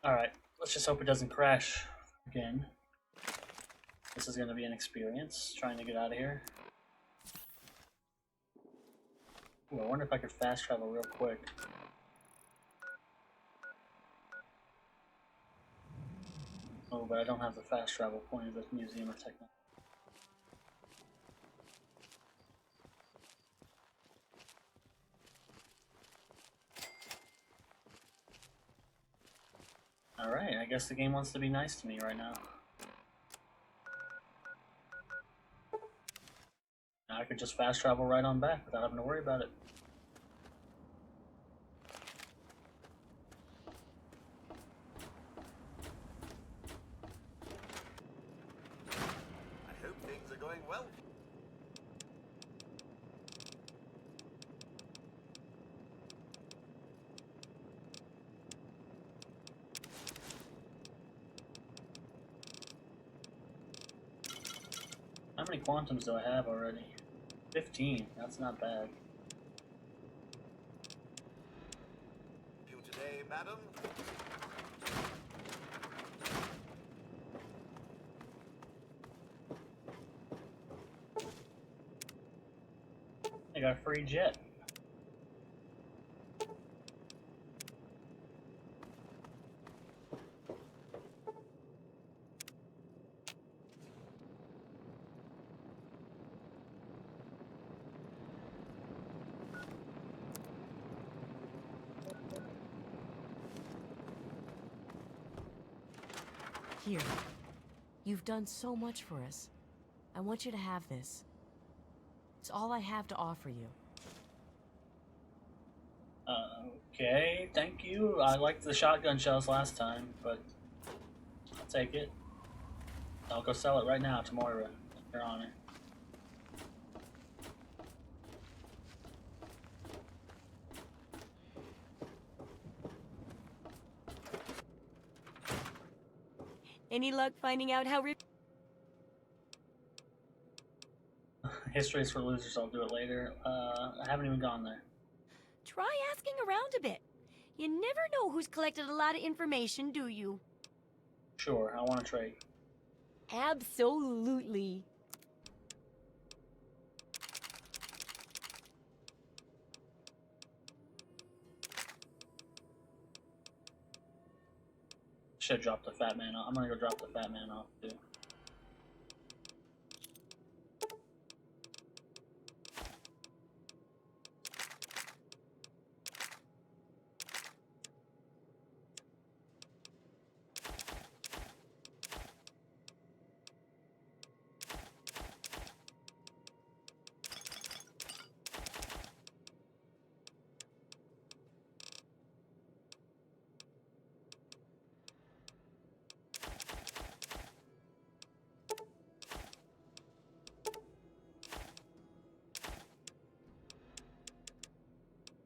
Alright, let's just hope it doesn't crash again. This is going to be an experience, trying to get out of here. Ooh, I wonder if I could fast travel real quick. Oh, but I don't have the fast travel point of the Museum of Technology. Alright, I guess the game wants to be nice to me right now. Now I could just fast travel right on back without having to worry about it. I hope things are going well. How many quantums do I have already? 15. That's not bad. You today, madam? I got a free jet. Here. You've done so much for us. I want you to have this. It's all I have to offer you. Okay, thank you. I liked the shotgun shells last time, but I'll take it. I'll go sell it right now to Moira, Your Honor. Any luck finding out how History's for losers, I'll do it later. I haven't even gone there. Try asking around a bit. You never know who's collected a lot of information, do you? Sure, I want to trade. Absolutely. Should drop the fat man off. I'm gonna go drop the fat man off too.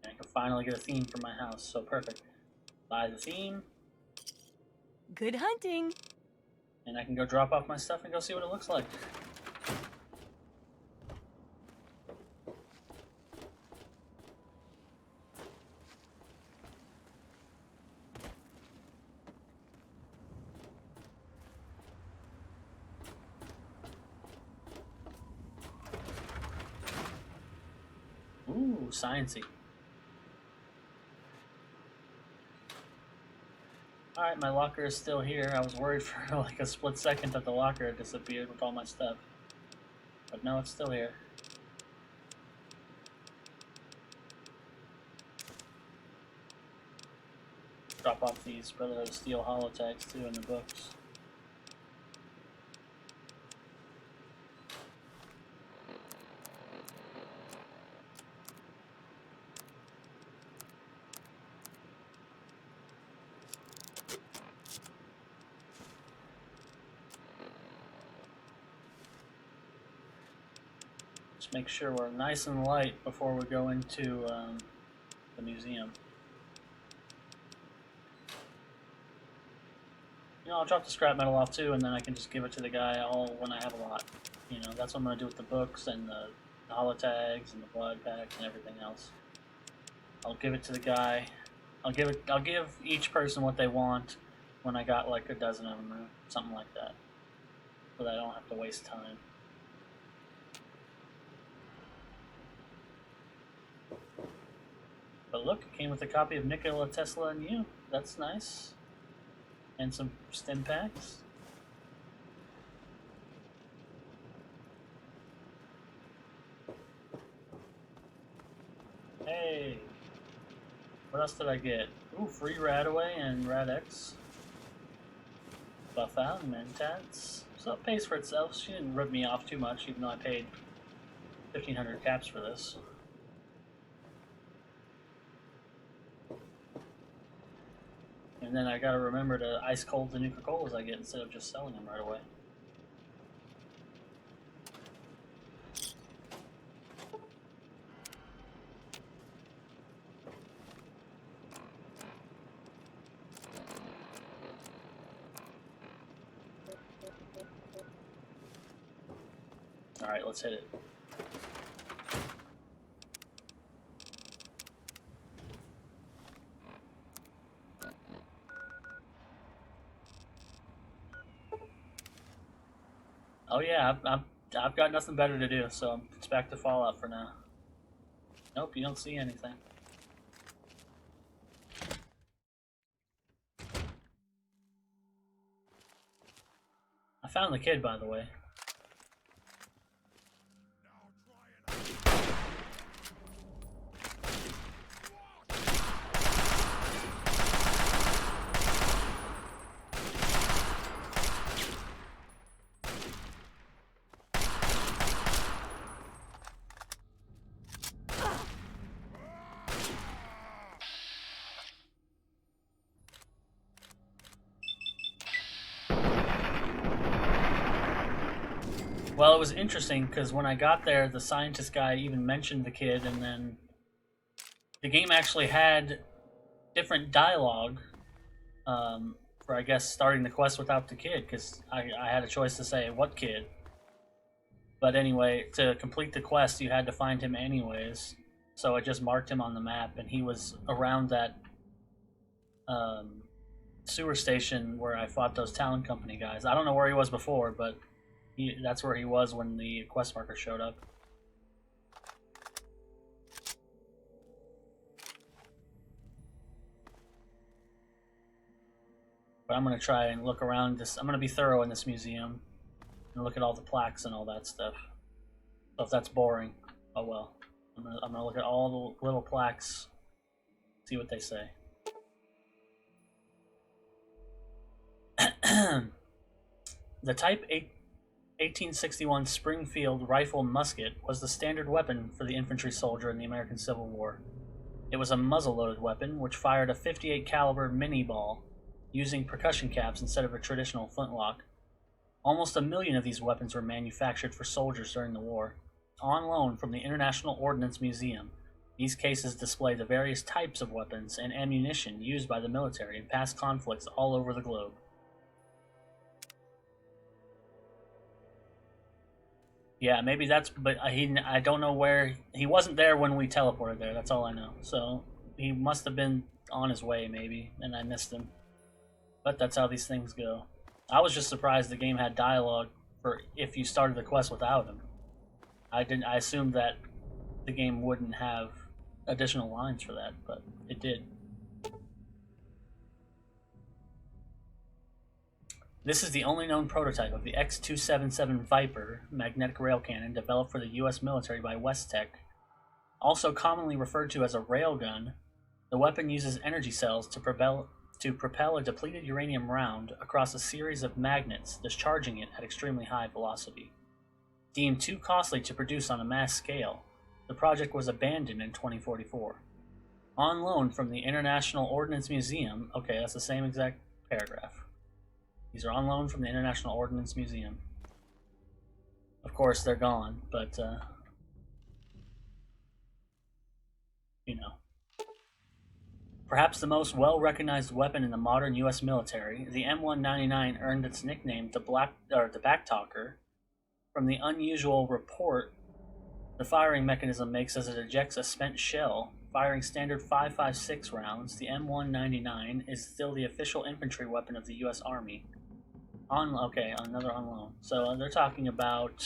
I can finally get a theme for my house, so perfect. Buy the theme, Good hunting. and I can go drop off my stuff and go see what it looks like. Ooh, sciencey. Alright, my locker is still here. I was worried for like a split second that the locker had disappeared with all my stuff. But no, it's still here. Drop off these Brotherhood of Steel holotags too in the books. Just make sure we're nice and light before we go into the museum. You know, I'll drop the scrap metal off too, and then I can just give it to the guy all when I have a lot. You know, that's what I'm gonna do with the books and the holotags and the blood packs and everything else. I'll give it to the guy. I'll give each person what they want, when I got like a dozen of them or something like that, so that I don't have to waste time. But look, it came with a copy of Nikola Tesla and You. That's nice. And some stim packs. Hey! What else did I get? Ooh, free Radaway and Rad-X. Buff out and Mentats. So it pays for itself. She didn't rip me off too much, even though I paid 1,500 caps for this. And then I gotta remember to ice cold the Nuka-Colas I get instead of just selling them right away. Alright, let's hit it. Oh yeah, I've got nothing better to do, so it's back to Fallout for now. Nope, you don't see anything. I found the kid, by the way. Well, it was interesting because when I got there, the scientist guy even mentioned the kid, and then the game actually had different dialogue for, I guess, starting the quest without the kid, because I had a choice to say, what kid? But anyway, to complete the quest, you had to find him anyways, so I just marked him on the map, and he was around that sewer station where I fought those Talon Company guys. I don't know where he was before, but that's where he was when the quest marker showed up. But I'm going to try and look around this. I'm going to be thorough in this museum and look at all the plaques and all that stuff. So if that's boring, oh well. I'm going to look at all the little plaques, see what they say. The Type 1861 Springfield rifle musket was the standard weapon for the infantry soldier in the American Civil War. It was a muzzle-loaded weapon which fired a .58 caliber mini ball using percussion caps instead of a traditional flintlock. Almost 1 million of these weapons were manufactured for soldiers during the war. On loan from the International Ordnance Museum, these cases display the various types of weapons and ammunition used by the military in past conflicts all over the globe. Yeah, maybe that's, but I don't know where, he wasn't there when we teleported there, that's all I know. So, he must have been on his way, maybe, and I missed him. But that's how these things go. I was just surprised the game had dialogue for if you started the quest without him. I assumed that the game wouldn't have additional lines for that, but it did. This is the only known prototype of the X277 Viper magnetic rail cannon developed for the U.S. military by Westech. Also commonly referred to as a railgun, the weapon uses energy cells to propel a depleted uranium round across a series of magnets, discharging it at extremely high velocity. Deemed too costly to produce on a mass scale, the project was abandoned in 2044. On loan from the International Ordnance Museum, okay, that's the same exact paragraph. These are on loan from the International Ordnance Museum. Of course, they're gone, but, you know. Perhaps the most well-recognized weapon in the modern U.S. military, the M199 earned its nickname, the Backtalker, from the unusual report the firing mechanism makes as it ejects a spent shell Firing standard 5.56 rounds, the M199 is still the official infantry weapon of the U.S. Army. Okay, another on loan. So they're talking about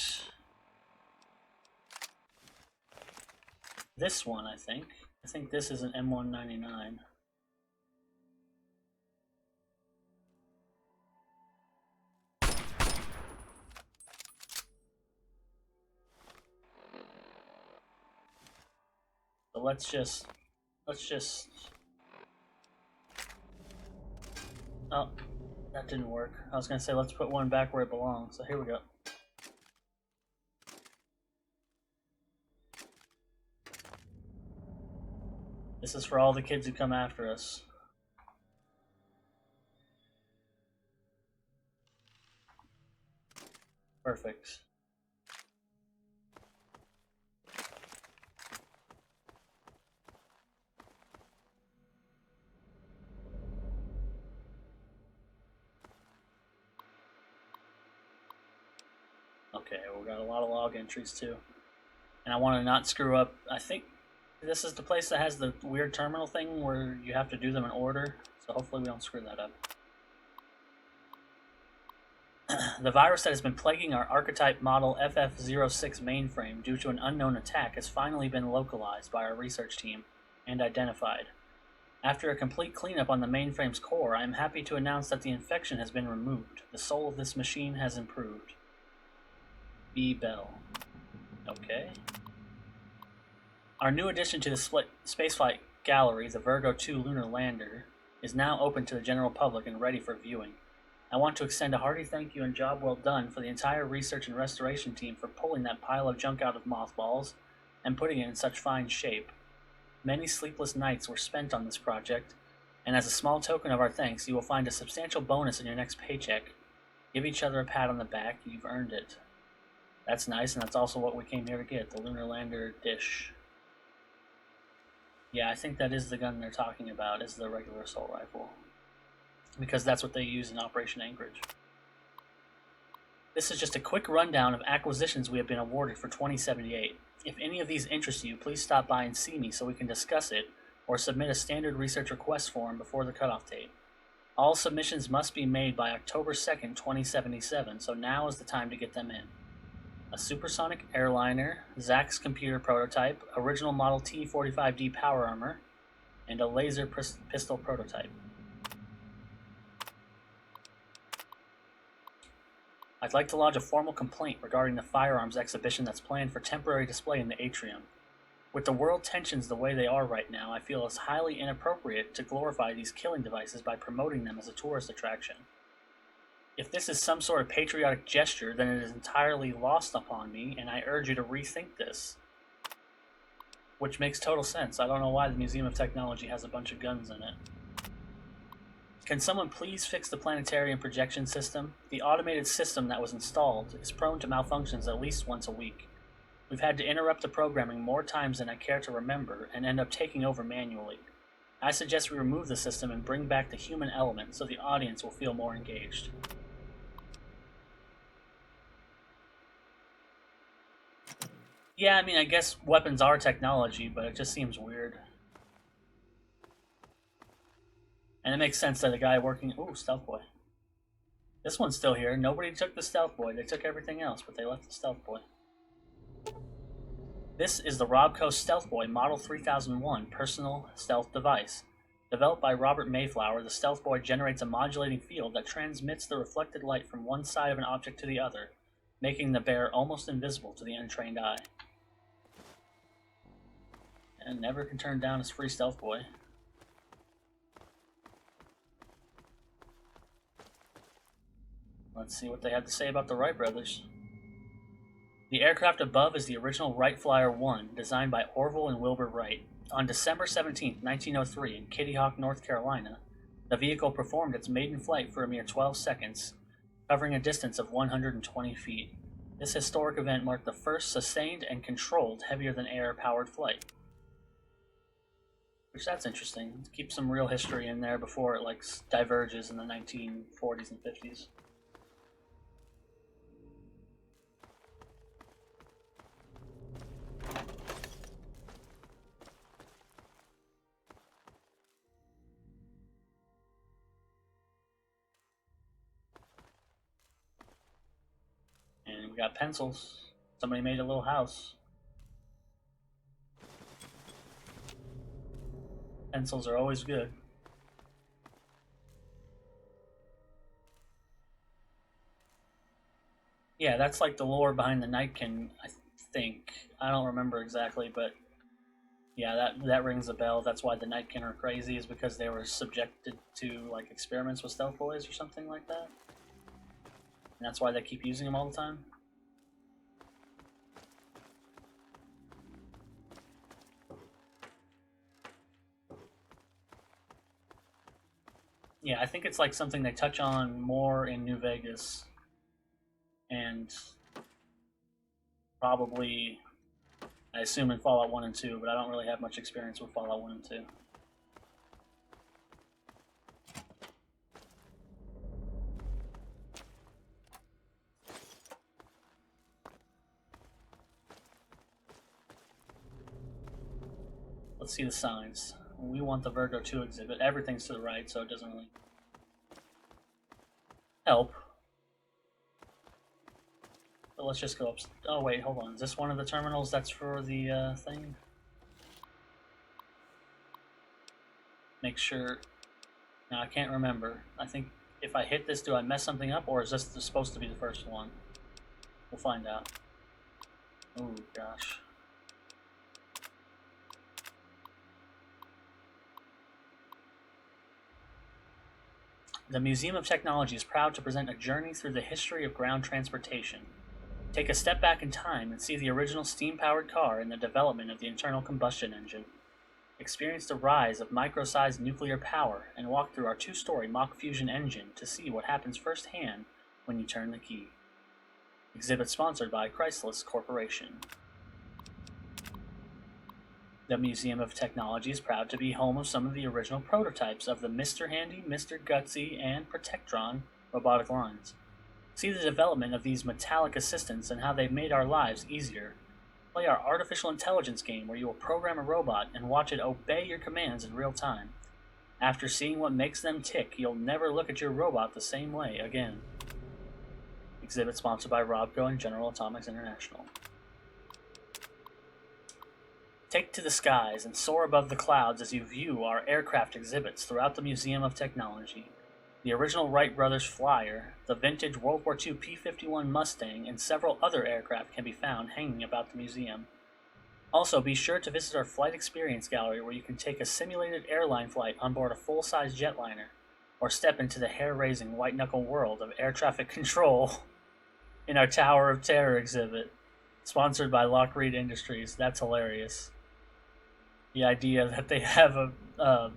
this one, I think. I think this is an M199. So let's just oh, that didn't work. I was gonna say let's put one back where it belongs. So here we go. This is for all the kids who come after us. Perfect. Okay, we got a lot of log entries too. And I want to not screw up. I think this is the place that has the weird terminal thing where you have to do them in order. So hopefully we don't screw that up. The virus that has been plaguing our archetype model FF06 mainframe due to an unknown attack has finally been localized by our research team and identified. After a complete cleanup on the mainframe's core, I am happy to announce that the infection has been removed. The soul of this machine has improved. B. Bell. Okay. Our new addition to the spaceflight gallery, the Virgo 2 lunar lander, is now open to the general public and ready for viewing. I want to extend a hearty thank you and job well done for the entire research and restoration team for pulling that pile of junk out of mothballs and putting it in such fine shape. Many sleepless nights were spent on this project, and as a small token of our thanks, you will find a substantial bonus in your next paycheck. Give each other a pat on the back, you've earned it. That's nice, and that's also what we came here to get, the lunar lander dish. Yeah, I think that is the gun they're talking about, is the regular assault rifle. Because that's what they use in Operation Anchorage. This is just a quick rundown of acquisitions we have been awarded for 2078. If any of these interest you, please stop by and see me so we can discuss it, or submit a standard research request form before the cutoff date. All submissions must be made by October 2nd, 2077, so now is the time to get them in. A supersonic airliner, Zach's computer prototype, original Model T 45D power armor, and a laser pistol prototype. I'd like to lodge a formal complaint regarding the firearms exhibition that's planned for temporary display in the atrium. With the world tensions the way they are right now, I feel it's highly inappropriate to glorify these killing devices by promoting them as a tourist attraction. If this is some sort of patriotic gesture, then it is entirely lost upon me, and I urge you to rethink this. Which makes total sense. I don't know why the Museum of Technology has a bunch of guns in it. Can someone please fix the planetarium projection system? The automated system that was installed is prone to malfunctions at least once a week. We've had to interrupt the programming more times than I care to remember and end up taking over manually. I suggest we remove the system and bring back the human element so the audience will feel more engaged. Yeah, I mean, I guess weapons are technology, but it just seems weird. And it makes sense that a guy working... Ooh, Stealth Boy. This one's still here. Nobody took the Stealth Boy. They took everything else, but they left the Stealth Boy. This is the Robco Stealth Boy Model 3001 personal stealth device. Developed by Robert Mayflower, the Stealth Boy generates a modulating field that transmits the reflected light from one side of an object to the other, making the bearer almost invisible to the untrained eye. And never can turn down his free Stealth Boy. Let's see what they have to say about the Wright brothers. The aircraft above is the original Wright Flyer 1, designed by Orville and Wilbur Wright. On December 17, 1903, in Kitty Hawk, North Carolina, the vehicle performed its maiden flight for a mere 12 seconds, covering a distance of 120 feet. This historic event marked the first sustained and controlled heavier-than-air powered flight. Which, that's interesting. Keep some real history in there before it, like, diverges in the 1940s and 50s. we got pencils. Somebody made a little house. Pencils are always good. Yeah, that's like the lore behind the Nightkin, I think. I don't remember exactly, but yeah, that rings a bell. That's why the Nightkin are crazy, is because they were subjected to like experiments with stealth boys or something like that. And that's why they keep using them all the time. Yeah, I think it's like something they touch on more in New Vegas. And probably, I assume, in Fallout 1 and 2, but I don't really have much experience with Fallout 1 and 2. Let's see the signs. We want the Virgo 2 exhibit. Everything's to the right, so it doesn't really help. But let's just go up. Oh wait, hold on. Is this one of the terminals that's for the thing? Make sure. No, I can't remember. I think if I hit this, do I mess something up, or is this supposed to be the first one? We'll find out. Oh gosh. The Museum of Technology is proud to present a journey through the history of ground transportation. Take a step back in time and see the original steam-powered car and the development of the internal combustion engine. Experience the rise of micro-sized nuclear power and walk through our two-story Mach fusion engine to see what happens firsthand when you turn the key. Exhibit sponsored by Chrysler Corporation. The Museum of Technology is proud to be home of some of the original prototypes of the Mr. Handy, Mr. Gutsy, and Protectron robotic lines. See the development of these metallic assistants and how they've made our lives easier. Play our artificial intelligence game where you will program a robot and watch it obey your commands in real time. After seeing what makes them tick, you'll never look at your robot the same way again. Exhibit sponsored by Robco and General Atomics International. Take to the skies and soar above the clouds as you view our aircraft exhibits throughout the Museum of Technology. The original Wright Brothers Flyer, the vintage World War II P-51 Mustang, and several other aircraft can be found hanging about the museum. Also, be sure to visit our Flight Experience Gallery where you can take a simulated airline flight on board a full-size jetliner, or step into the hair-raising white-knuckle world of air traffic control in our Tower of Terror exhibit, sponsored by Lockheed Industries. That's hilarious. The idea that they have a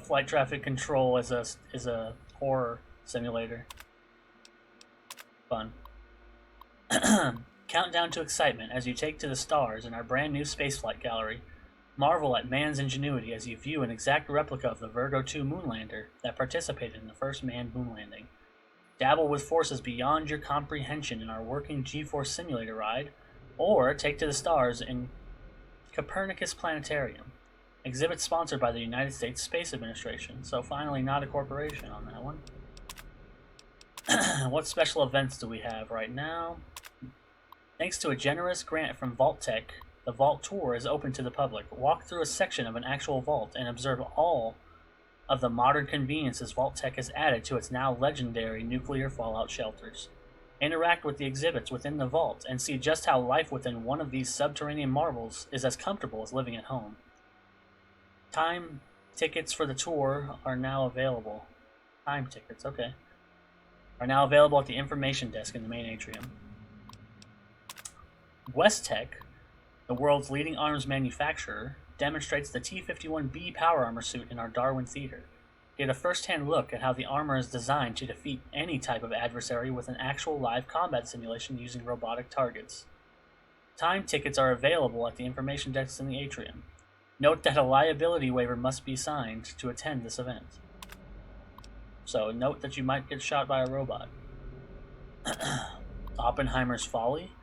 flight traffic control is a horror simulator. Fun. Countdown to excitement as you take to the stars in our brand new spaceflight gallery. Marvel at man's ingenuity as you view an exact replica of the Virgo 2 moonlander that participated in the first manned moon landing. Dabble with forces beyond your comprehension in our working G-Force simulator ride, or take to the stars in Copernicus Planetarium. Exhibit sponsored by the United States Space Administration, so finally not a corporation on that one. What special events do we have right now? Thanks to a generous grant from Vault-Tec, the Vault Tour is open to the public. Walk through a section of an actual vault and observe all of the modern conveniences Vault-Tec has added to its now legendary nuclear fallout shelters. Interact with the exhibits within the vault and see just how life within one of these subterranean marvels is as comfortable as living at home. Time tickets for the tour are now available. Time tickets, okay. Are now available at the information desk in the main atrium. Westech, the world's leading arms manufacturer, demonstrates the T-51B power armor suit in our Darwin Theater. Get a first-hand look at how the armor is designed to defeat any type of adversary with an actual live combat simulation using robotic targets. Time tickets are available at the information desk in the atrium. Note that a liability waiver must be signed to attend this event. So note that you might get shot by a robot. Oppenheimer's Folly.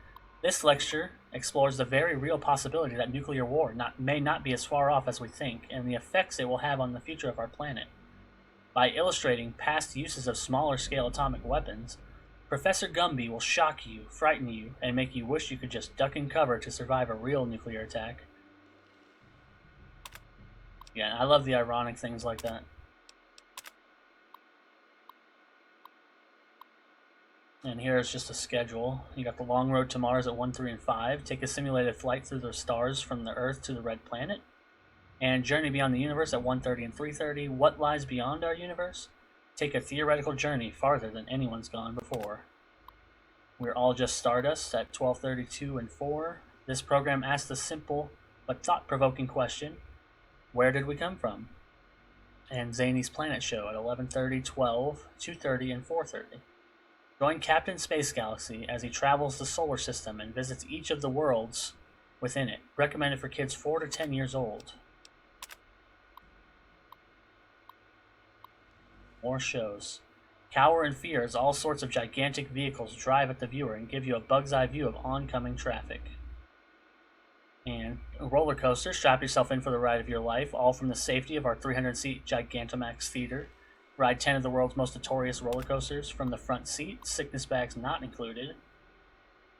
This lecture explores the very real possibility that nuclear war may not be as far off as we think, and the effects it will have on the future of our planet. By illustrating past uses of smaller-scale atomic weapons, Professor Gumby will shock you, frighten you, and make you wish you could just duck and cover to survive a real nuclear attack. Yeah, I love the ironic things like that. And here's just a schedule. You got the long road to Mars at 1, 3, and 5. Take a simulated flight through the stars from the Earth to the Red Planet. And journey beyond the universe at 1:30 and 3:30. What lies beyond our universe? Take a theoretical journey farther than anyone's gone before. We're all just stardust at 12:32 and 4. This program asks the simple but thought-provoking question, where did we come from? And Zany's Planet Show at 11:30, 12, 2:30, and 4:30. Join Captain Space Galaxy as he travels the solar system and visits each of the worlds within it. Recommended for kids 4 to 10 years old. More shows. Cower in Fear as all sorts of gigantic vehicles drive at the viewer and give you a bug's eye view of oncoming traffic. And roller coaster, strap yourself in for the ride of your life, all from the safety of our 300-seat Gigantamax Theater. Ride 10 of the world's most notorious roller coasters from the front seat, sickness bags not included.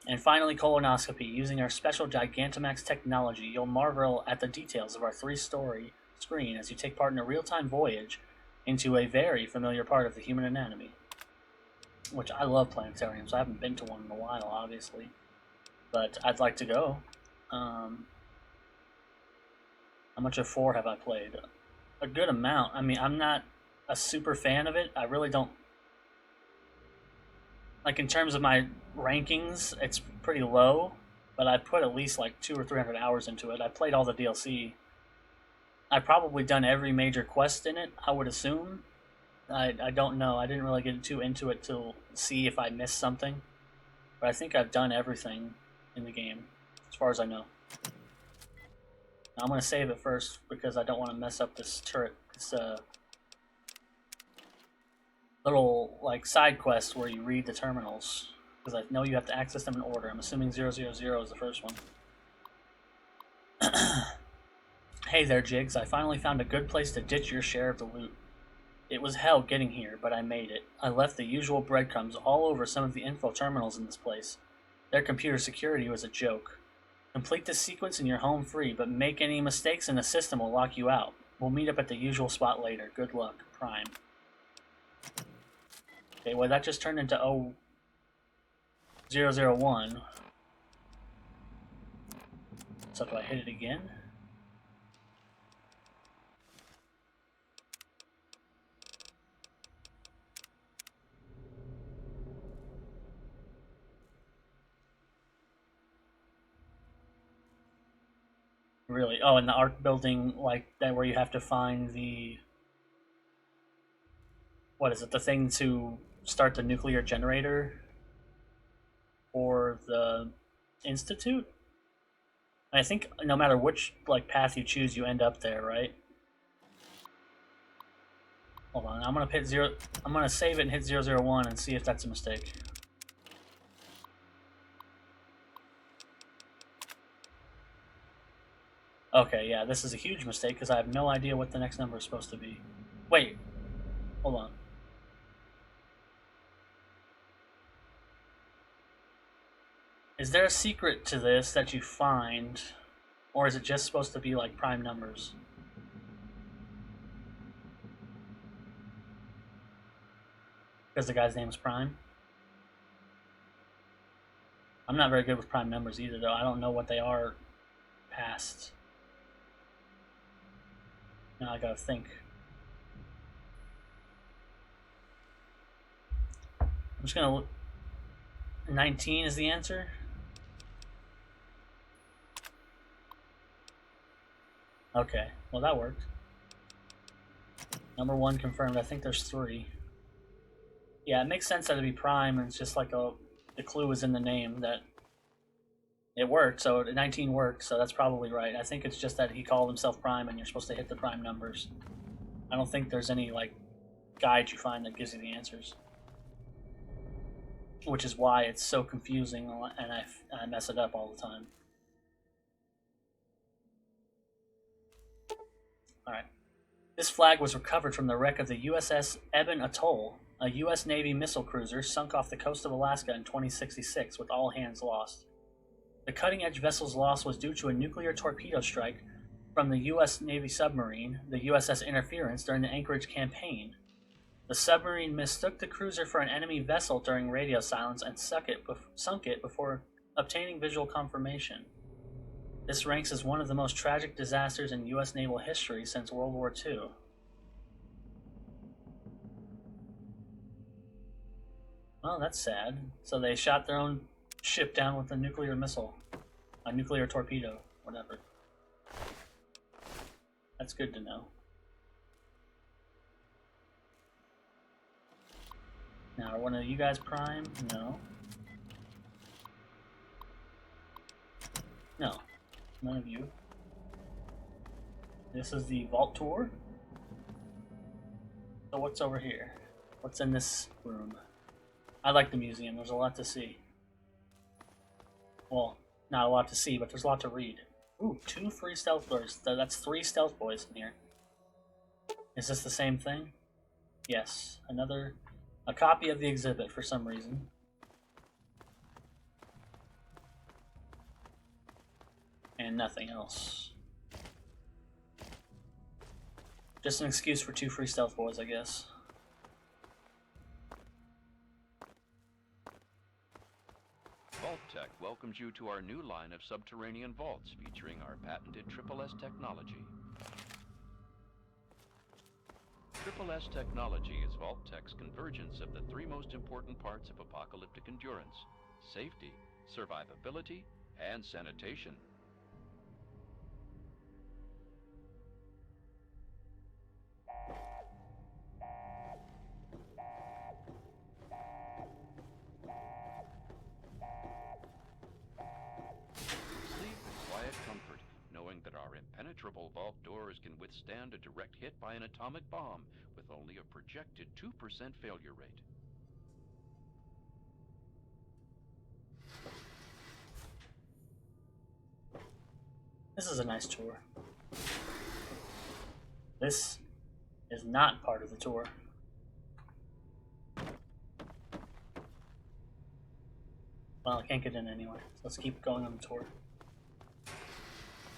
And finally, colonoscopy. Using our special Gigantamax technology, you'll marvel at the details of our 3-story screen as you take part in a real-time voyage into a very familiar part of the human anatomy. Which I love planetariums. I haven't been to one in a while, obviously. But I'd like to go. How much of 4 have I played? A good amount. I mean, I'm not a super fan of it. I really don't... Like, in terms of my rankings, it's pretty low. But I put at least like 200 or 300 hours into it. I played all the DLC. I've probably done every major quest in it, I would assume. I don't know. I didn't really get too into it to see if I missed something. But I think I've done everything in the game, as far as I know. Now, I'm going to save it first, because I don't want to mess up this turret. It's a little, like, side quest where you read the terminals. Because I know you have to access them in order. I'm assuming 000 is the first one. Hey there, Jigs. I finally found a good place to ditch your share of the loot. It was hell getting here, but I made it. I left the usual breadcrumbs all over some of the info terminals in this place. Their computer security was a joke. Complete this sequence and you're home free, but make any mistakes and the system will lock you out. We'll meet up at the usual spot later. Good luck. Prime. Okay, well that just turned into 001. So do I hit it again? Really? Oh, and the arc building, like that, where you have to find the... What is it? The thing to start the nuclear generator for the Institute? I think no matter which like path you choose, you end up there, right? Hold on, I'm gonna save it and hit 001 and see if that's a mistake. Okay, yeah, this is a huge mistake because I have no idea what the next number is supposed to be. Wait, hold on. Is there a secret to this that you find, or is it just supposed to be like prime numbers? Because the guy's name is Prime? I'm not very good with prime numbers either, though. I don't know what they are past. Now I gotta think. I'm just gonna look. 19 is the answer? Okay, well that worked. Number 1 confirmed. I think there's 3. Yeah, it makes sense that it'd be prime, and it's just like the clue is in the name that it worked, so 19 worked, so that's probably right. I think it's just that he called himself Prime and you're supposed to hit the prime numbers. I don't think there's any, like, guide you find that gives you the answers. Which is why it's so confusing and I mess it up all the time. Alright. This flag was recovered from the wreck of the USS Eben Atoll A U.S. Navy missile cruiser sunk off the coast of Alaska in 2066 with all hands lost. The cutting-edge vessel's loss was due to a nuclear torpedo strike from the U.S. Navy submarine, the USS Interference, during the Anchorage campaign. The submarine mistook the cruiser for an enemy vessel during radio silence and sunk it before obtaining visual confirmation. This ranks as one of the most tragic disasters in U.S. naval history since World War II. Well, that's sad. So they shot their own ship down with a nuclear missile. A nuclear torpedo, whatever. That's good to know. Now, are one of you guys Prime? No. No. None of you. This is the Vault Tour. So what's over here? What's in this room? I like the museum. There's a lot to see. Well, not a lot to see, but there's a lot to read. Ooh, 2 free stealth boys. That's 3 stealth boys in here. Is this the same thing? Yes. A copy of the exhibit for some reason. And nothing else. Just an excuse for 2 free stealth boys, I guess. Vault-Tec welcomes you to our new line of subterranean vaults featuring our patented Triple S technology. Triple S technology is Vault-Tec's convergence of the 3 most important parts of apocalyptic endurance: safety, survivability, and sanitation. That our impenetrable vault doors can withstand a direct hit by an atomic bomb with only a projected 2% failure rate. This is a nice tour. This is not part of the tour. Well, I can't get in anyway, so let's keep going on the tour.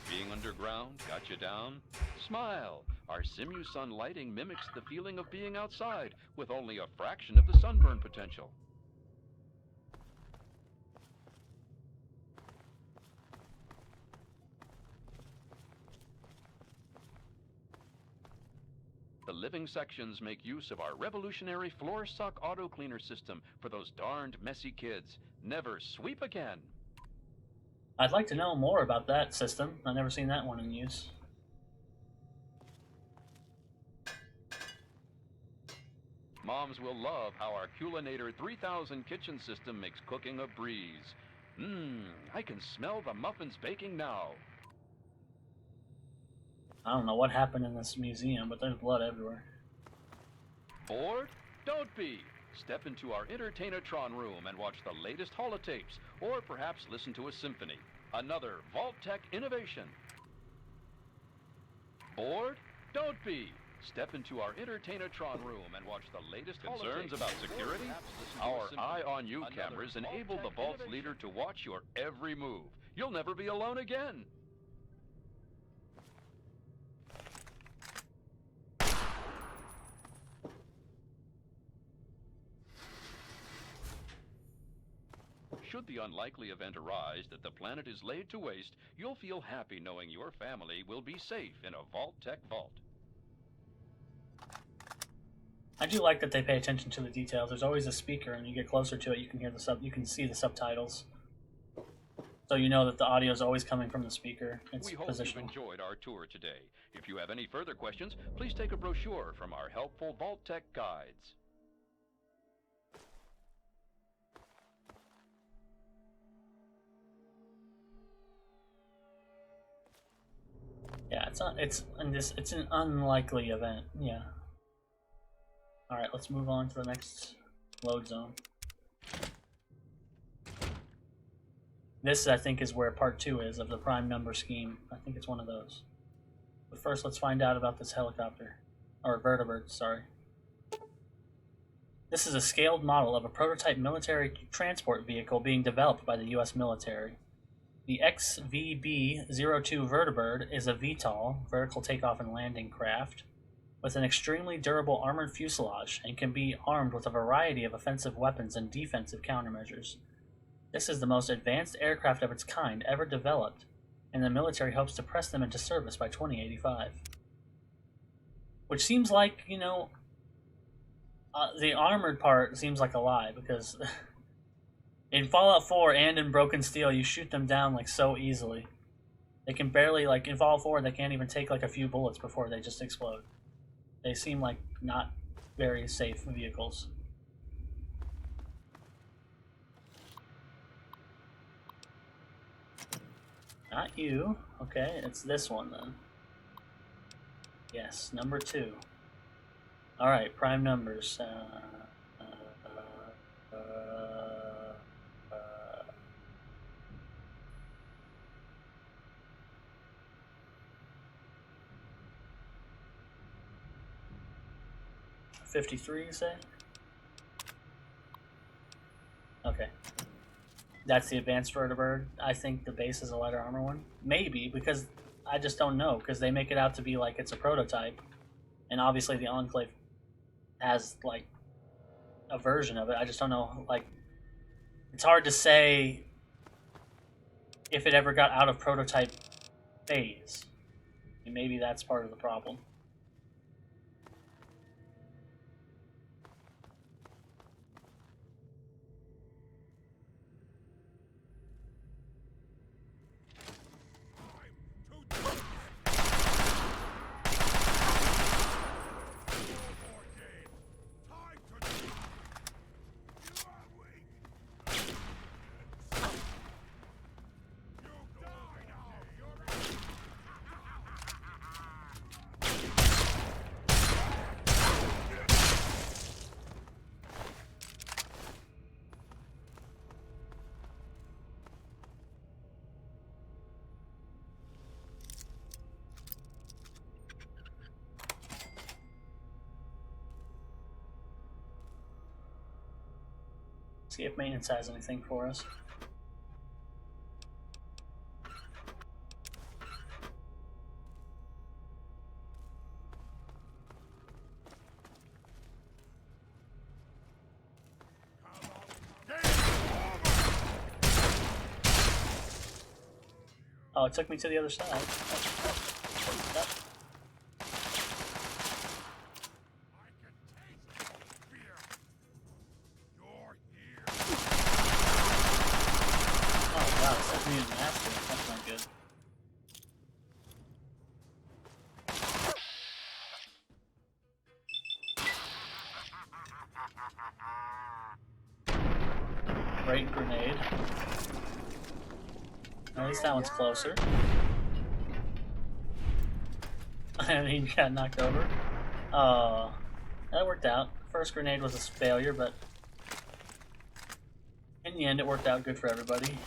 Being underground got you down? Smile! Our Simu-Sun lighting mimics the feeling of being outside with only a fraction of the sunburn potential. The living sections make use of our revolutionary floor suck auto cleaner system for those darned messy kids. Never sweep again! I'd like to know more about that system. I've never seen that one in use. Moms will love how our Culinator 3000 kitchen system makes cooking a breeze. I can smell the muffins baking now. I don't know what happened in this museum, but there's blood everywhere. Bored? Don't be! Step into our Entertainatron room and watch the latest holotapes, or perhaps listen to a symphony. Another Vault-Tec innovation. Bored? Don't be! Step into our Entertainatron room and watch the latest concerns about security? Our Eye on You cameras enable the Vault's leader to watch your every move. You'll never be alone again. Should the unlikely event arise that the planet is laid to waste, you'll feel happy knowing your family will be safe in a Vault-Tec vault. I do like that they pay attention to the details. There's always a speaker, and you get closer to it, you can hear you can see the subtitles. So you know that the audio is always coming from the speaker. It's We hope positional. you've enjoyed our tour today. If you have any further questions, please take a brochure from our helpful Vault-Tec guides. Yeah, it's an unlikely event. Yeah. All right, let's move on to the next load zone. This, I think, is where part 2 is of the prime number scheme. I think it's one of those. But first, let's find out about this helicopter. Or vertebrate, sorry. This is a scaled model of a prototype military transport vehicle being developed by the U.S. military. The XVB-02 Vertibird is a VTOL, vertical takeoff and landing craft, with an extremely durable armored fuselage and can be armed with a variety of offensive weapons and defensive countermeasures. This is the most advanced aircraft of its kind ever developed, and the military hopes to press them into service by 2085. Which seems like, you know, the armored part seems like a lie, because in Fallout 4 and in Broken Steel, you shoot them down like so easily. They can barely, like in Fallout 4, they can't even take like a few bullets before they just explode. They seem like not very safe vehicles. Not you. Okay, it's this one then. Yes, number 2. Alright, prime numbers. 53, you say? Okay. That's the advanced vertibird. I think the base is a lighter armor one. Maybe, because I just don't know, because they make it out to be like it's a prototype. And obviously the Enclave has, like, a version of it. I just don't know, like, it's hard to say if it ever got out of prototype phase. And maybe that's part of the problem. See if maintenance has anything for us. Oh, it took me to the other side. Yep. That's not good. Great grenade. At least that one's closer. And he got knocked over. That worked out. First grenade was a failure, but in the end it worked out good for everybody.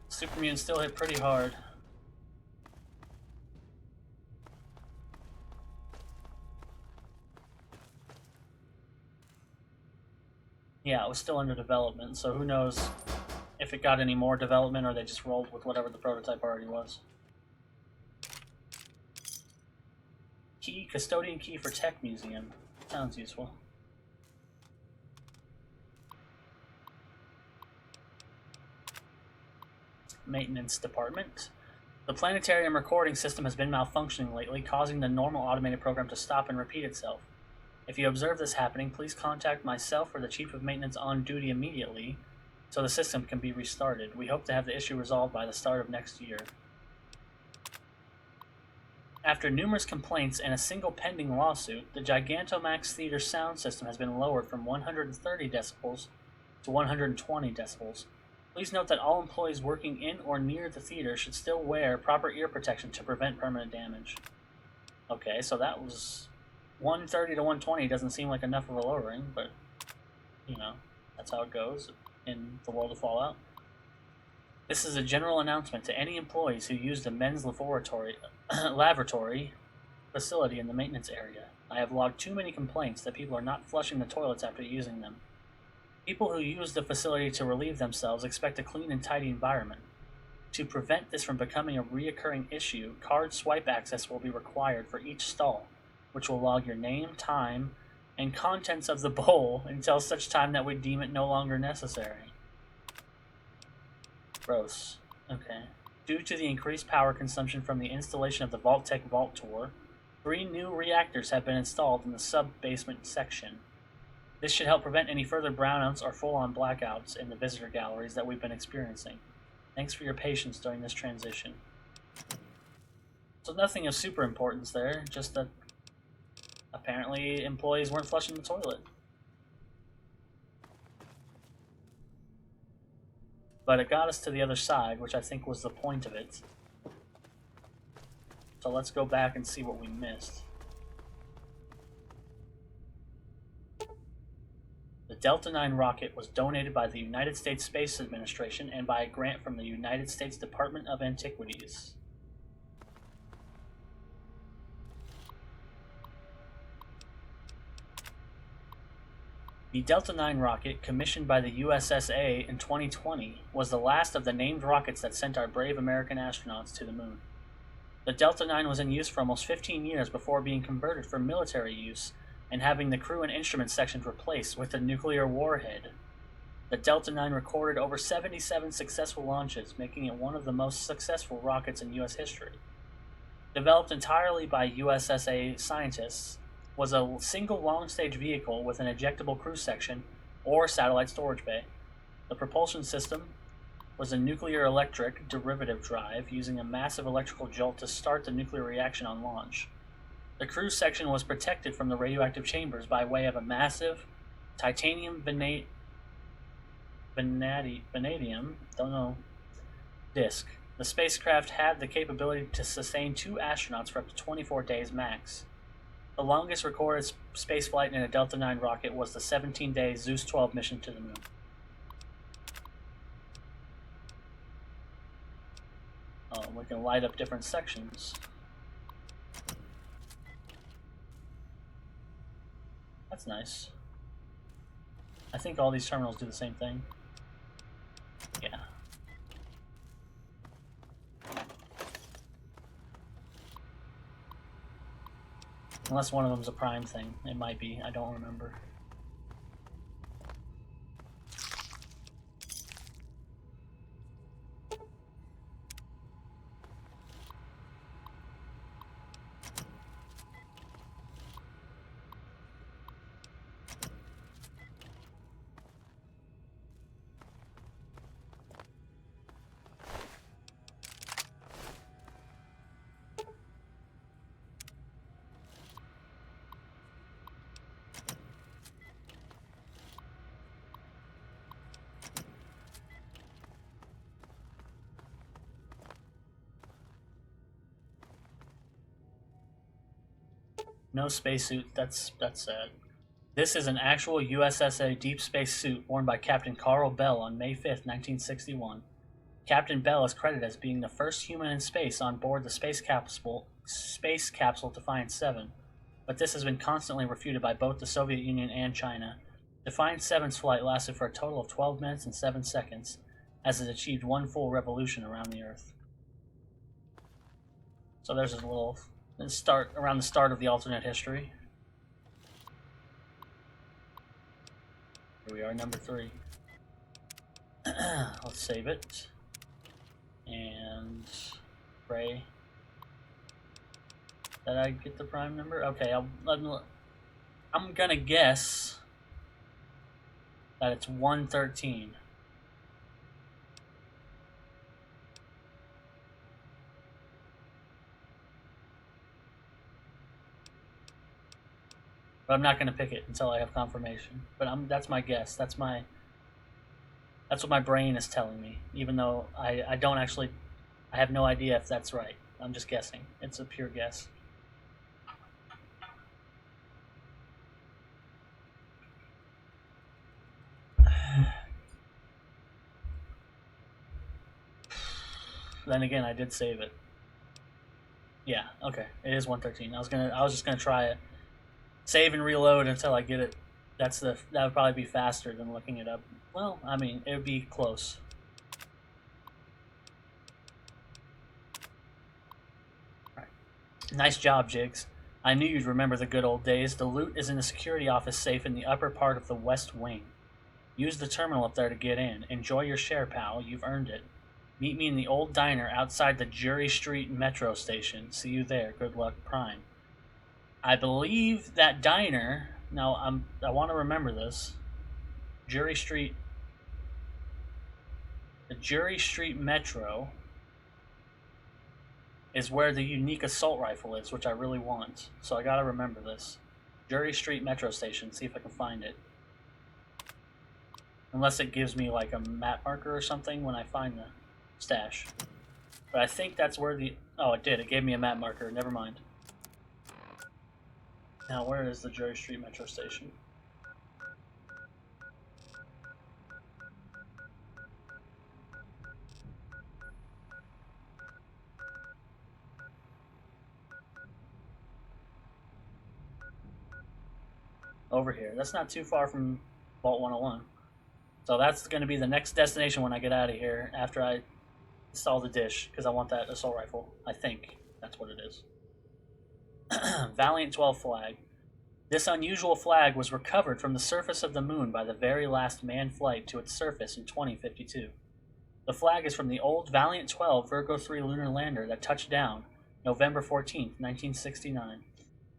Super mutants still hit pretty hard. Yeah, it was still under development, so who knows if it got any more development or they just rolled with whatever the prototype already was. Key, custodian key for tech museum. Sounds useful. Maintenance department. The planetarium recording system has been malfunctioning lately, causing the normal automated program to stop and repeat itself. If you observe this happening, please contact myself or the Chief of Maintenance on duty immediately so the system can be restarted. We hope to have the issue resolved by the start of next year. After numerous complaints and a single pending lawsuit, the Gigantamax Theater sound system has been lowered from 130 decibels to 120 decibels. Please note that all employees working in or near the theater should still wear proper ear protection to prevent permanent damage. Okay, so that was 130 to 120 doesn't seem like enough of a lowering, but, you know, that's how it goes in the world of Fallout. This is a general announcement to any employees who use the men's lavatory facility in the maintenance area. I have logged too many complaints that people are not flushing the toilets after using them. People who use the facility to relieve themselves expect a clean and tidy environment. To prevent this from becoming a reoccurring issue, card swipe access will be required for each stall, which will log your name, time, and contents of the bowl until such time that we deem it no longer necessary. Gross. Okay. Due to the increased power consumption from the installation of the Vault-Tec Vault Tour, 3 new reactors have been installed in the sub-basement section. This should help prevent any further brownouts or full-on blackouts in the visitor galleries that we've been experiencing. Thanks for your patience during this transition. So nothing of super importance there, just that apparently employees weren't flushing the toilet. But it got us to the other side, which I think was the point of it. So let's go back and see what we missed. The Delta IX rocket was donated by the United States Space Administration and by a grant from the United States Department of Antiquities. The Delta IX rocket, commissioned by the USSA in 2020, was the last of the named rockets that sent our brave American astronauts to the moon. The Delta IX was in use for almost 15 years before being converted for military use and having the crew and instruments sections replaced with a nuclear warhead. The Delta IX recorded over 77 successful launches, making it one of the most successful rockets in U.S. history. Developed entirely by USSA scientists, was a single long-stage vehicle with an ejectable crew section or satellite storage bay. The propulsion system was a nuclear-electric derivative drive using a massive electrical jolt to start the nuclear reaction on launch. The crew section was protected from the radioactive chambers by way of a massive titanium vanadium disc. The spacecraft had the capability to sustain 2 astronauts for up to 24 days max. The longest recorded spaceflight in a Delta IX rocket was the 17-day Zeus 12 mission to the moon. We can light up different sections. That's nice. I think all these terminals do the same thing. Yeah. Unless one of them's a prime thing. It might be. I don't remember. No spacesuit. That's sad. This is an actual USSA deep space suit worn by Captain Carl Bell on May 5th, 1961. Captain Bell is credited as being the first human in space on board the space capsule Defiant 7, but this has been constantly refuted by both the Soviet Union and China. Defiant 7's flight lasted for a total of 12 minutes and 7 seconds, as it achieved 1 full revolution around the Earth. So there's a little around the start of the alternate history. Here we are, number 3. Let's save it. And pray that I get the prime number. Okay, I'm gonna guess that it's 113. But I'm not going to pick it until I have confirmation. But that's my guess. That's what my brain is telling me. Even though I don't actually, I have no idea if that's right. I'm just guessing. It's a pure guess. Then again, I did save it. Yeah, okay. It is 113. I was just gonna try it. Save and reload until I get it. That would probably be faster than looking it up. Well, I mean, it would be close. All right. Nice job, Jigs. I knew you'd remember the good old days. The loot is in the security office safe in the upper part of the west wing. Use the terminal up there to get in. Enjoy your share, pal. You've earned it. Meet me in the old diner outside the Jury Street metro station. See you there. Good luck, Prime. I believe that diner... Now, I want to remember this. Jury Street... The Jury Street metro is where the unique assault rifle is, which I really want. So I gotta remember this. Jury Street metro station. See if I can find it. Unless it gives me like a map marker or something when I find the stash. But I think that's where the... Oh, it did. It gave me a map marker. Never mind. Now, where is the Jury Street metro station? Over here. That's not too far from Vault 101. So that's going to be the next destination when I get out of here after I install the dish, because I want that assault rifle. I think that's what it is. Valiant 12 flag. This unusual flag was recovered from the surface of the moon by the very last manned flight to its surface in 2052. The flag is from the old Valiant 12 Virgo 3 lunar lander that touched down November 14, 1969.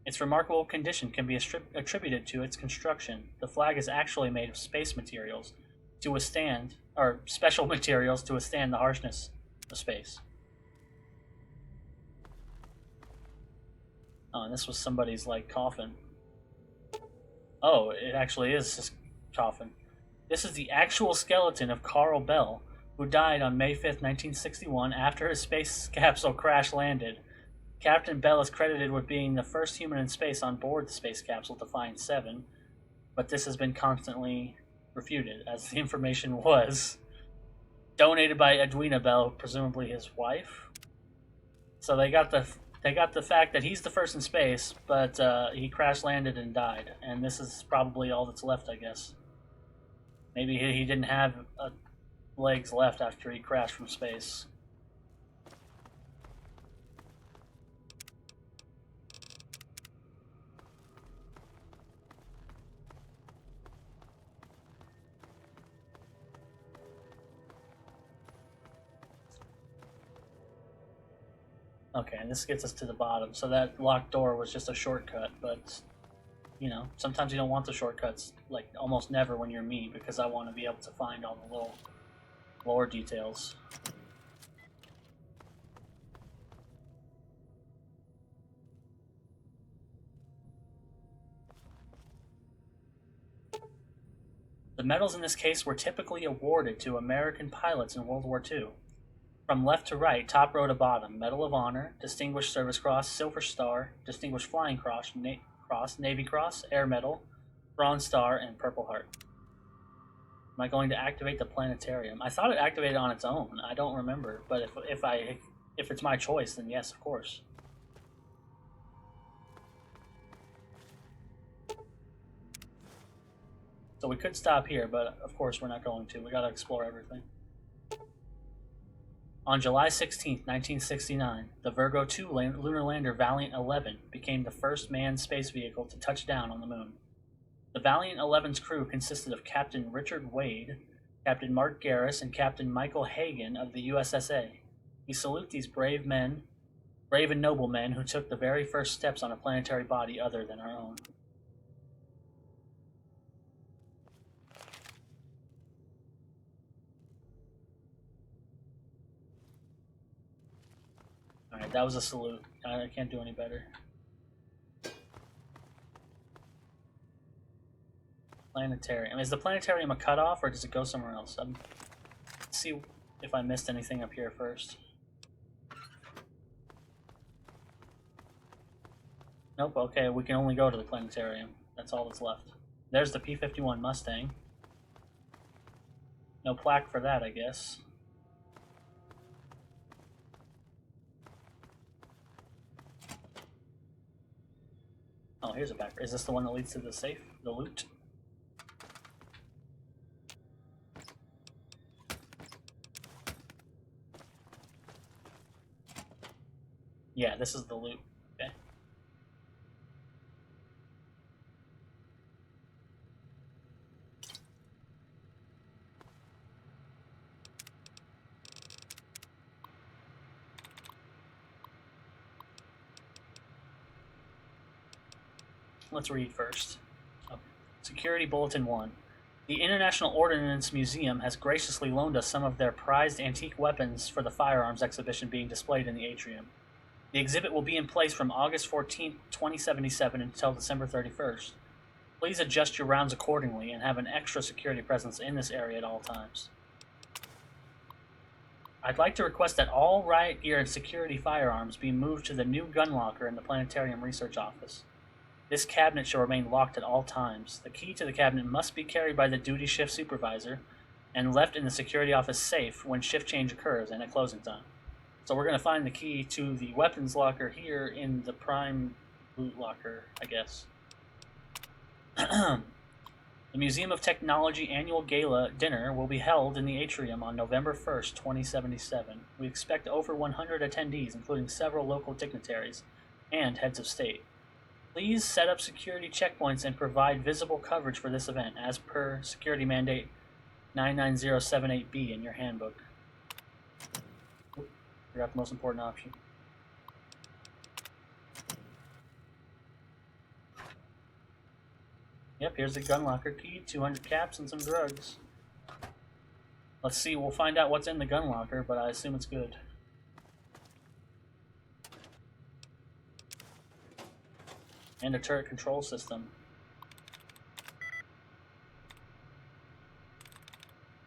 Its remarkable condition can be attributed to its construction. The flag is actually made of space materials to withstand, or special materials to withstand the harshness of space. Oh, and this was somebody's, like, coffin. Oh, it actually is his coffin. This is the actual skeleton of Carl Bell, who died on May 5th, 1961, after his space capsule crash-landed. Captain Bell is credited with being the first human in space on board the space capsule Defiant 7, but this has been constantly refuted, as the information was donated by Edwina Bell, presumably his wife. So they got the fact that he's the first in space, but he crash-landed and died, and this is probably all that's left, I guess. Maybe he didn't have legs left after he crashed from space. Okay, and this gets us to the bottom. So that locked door was just a shortcut, but, you know, sometimes you don't want the shortcuts, like, almost never when you're me, because I want to be able to find all the little lore details. The medals in this case were typically awarded to American pilots in World War II. From left to right, top row to bottom: Medal of Honor, Distinguished Service Cross, Silver Star, Distinguished Flying Cross, Navy Cross, Air Medal, Bronze Star, and Purple Heart. Am I going to activate the planetarium? I thought it activated on its own. I don't remember, but if it's my choice, then yes, of course. So we could stop here, but of course we're not going to. We gotta explore everything. On July 16, 1969, the Virgo 2 lunar lander Valiant 11 became the first manned space vehicle to touch down on the moon. The Valiant 11's crew consisted of Captain Richard Wade, Captain Mark Garris, and Captain Michael Hagan of the USSA. We salute these brave and noble men who took the very first steps on a planetary body other than our own. Alright, that was a salute. I can't do any better. Planetarium. Is the planetarium a cutoff, or does it go somewhere else? Let's see if I missed anything up here first. Nope, okay, we can only go to the planetarium. That's all that's left. There's the P-51 Mustang. No plaque for that, I guess. Oh, here's a back. Is this the one that leads to the safe? The loot? Yeah, this is the loot. Okay. Let's read first. Security Bulletin 1. The International Ordnance Museum has graciously loaned us some of their prized antique weapons for the firearms exhibition being displayed in the atrium. The exhibit will be in place from August 14, 2077 until December 31st. Please adjust your rounds accordingly and have an extra security presence in this area at all times. I'd like to request that all riot gear and security firearms be moved to the new gun locker in the Planetarium Research Office. This cabinet shall remain locked at all times. The key to the cabinet must be carried by the duty shift supervisor and left in the security office safe when shift change occurs and at closing time. So we're going to find the key to the weapons locker here in the prime loot locker, I guess. The Museum of Technology annual gala dinner will be held in the atrium on November 1st, 2077. We expect over 100 attendees, including several local dignitaries and heads of state. Please set up security checkpoints and provide visible coverage for this event, as per Security Mandate 99078B in your handbook. Forgot the most important option. Yep, here's the gun locker key, 200 caps and some drugs. Let's see, we'll find out what's in the gun locker, but I assume it's good. And a turret control system.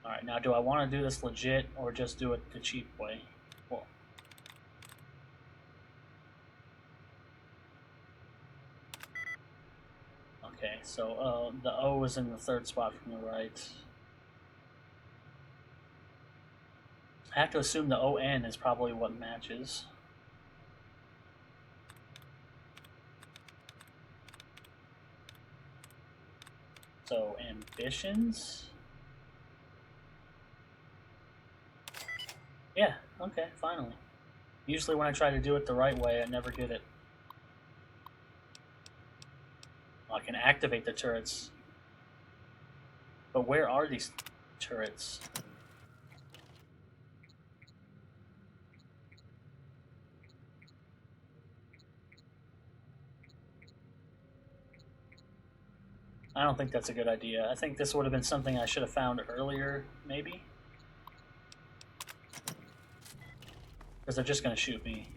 Alright, now do I want to do this legit or just do it the cheap way? Well, okay, so the O is in the third spot from the right. I have to assume the ON is probably what matches. So, ambitions? Yeah, okay, finally. Usually when I try to do it the right way, I never get it. I can activate the turrets. But where are these turrets? I don't think that's a good idea. I think this would have been something I should have found earlier, maybe? Because they're just going to shoot me.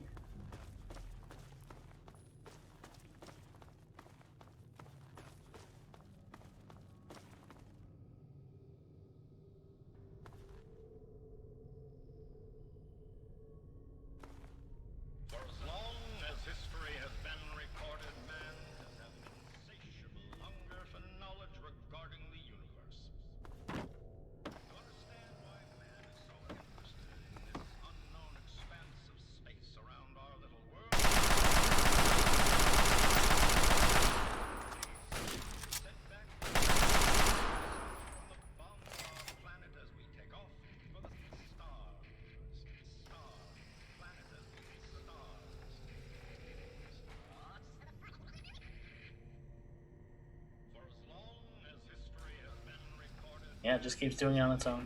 Yeah, it just keeps doing it on its own.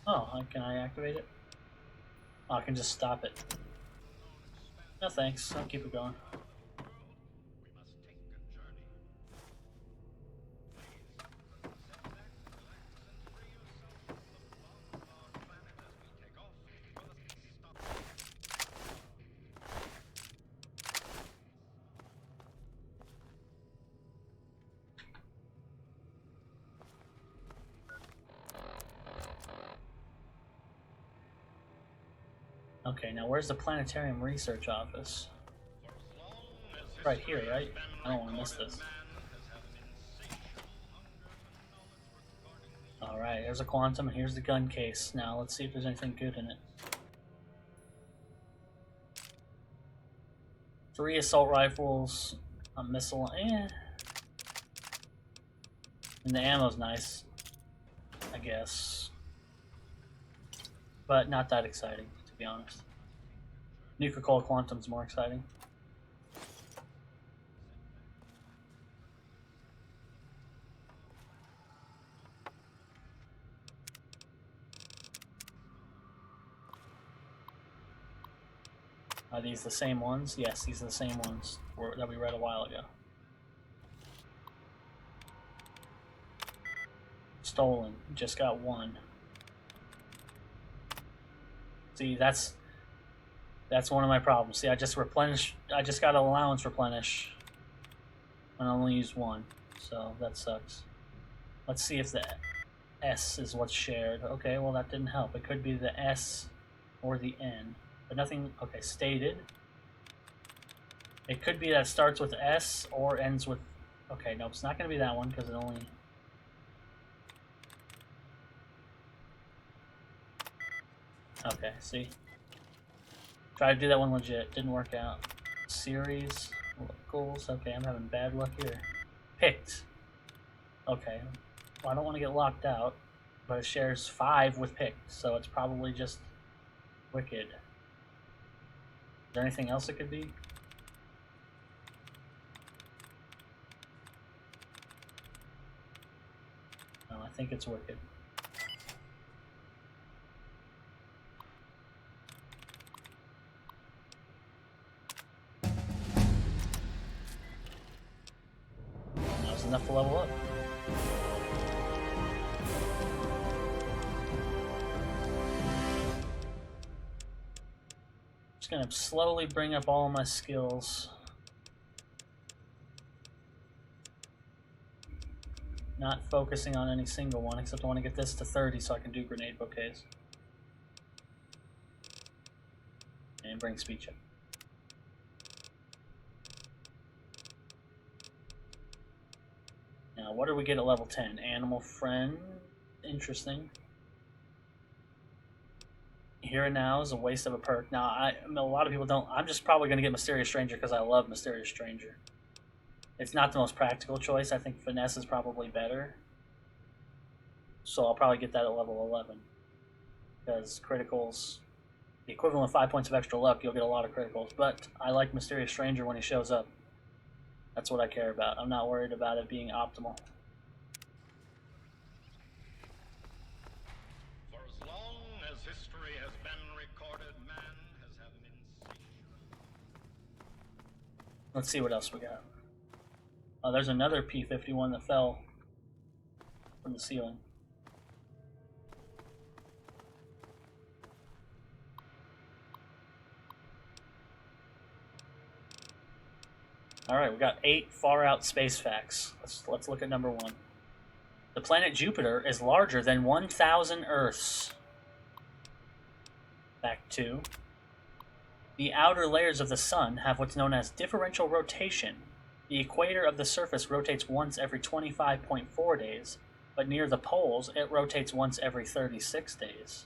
Oh, can I activate it? Oh, I can just stop it. No thanks, I'll keep it going. Okay, now where's the Planetarium Research Office? Right here, right? I don't want to miss this. Alright, here's a quantum and here's the gun case. Now let's see if there's anything good in it. 3 assault rifles, a missile, and the ammo's nice, I guess. But not that exciting, to be honest. Nuka-Cola Quantum's more exciting. Are these the same ones? Yes, these are the same ones that we read a while ago. Stolen. Just got 1. See, that's one of my problems. See, I just got an allowance replenish, and I only used 1, so that sucks. Let's see if the S is what's shared. Okay, well that didn't help. It could be the S or the N. But nothing, okay, stated. It could be that it starts with S or ends with, okay, no, it's not going to be that one because it only, okay, see? Try to do that one legit, didn't work out. Series, locals, okay, I'm having bad luck here. Picked. Okay, well I don't want to get locked out, but it shares 5 with picked, so it's probably just wicked. Is there anything else it could be? No, I think it's wicked. That was enough to level up. Gonna slowly bring up all my skills. Not focusing on any single one, except I want to get this to 30 so I can do grenade bouquets. And bring speech up. Now, what do we get at level 10? Animal friend. Interesting. Here and Now is a waste of a perk. Now, a lot of people don't. I'm just probably going to get Mysterious Stranger because I love Mysterious Stranger. It's not the most practical choice. I think Finesse is probably better. So I'll probably get that at level 11. Because criticals, the equivalent of 5 points of extra luck, you'll get a lot of criticals. But I like Mysterious Stranger when he shows up. That's what I care about. I'm not worried about it being optimal. Let's see what else we got. Oh, there's another P-51 that fell from the ceiling. Alright, we got 8 far-out space facts. Let's look at number 1. The planet Jupiter is larger than 1,000 Earths. Fact 2. The outer layers of the Sun have what's known as differential rotation. The equator of the surface rotates once every 25.4 days, but near the poles it rotates once every 36 days.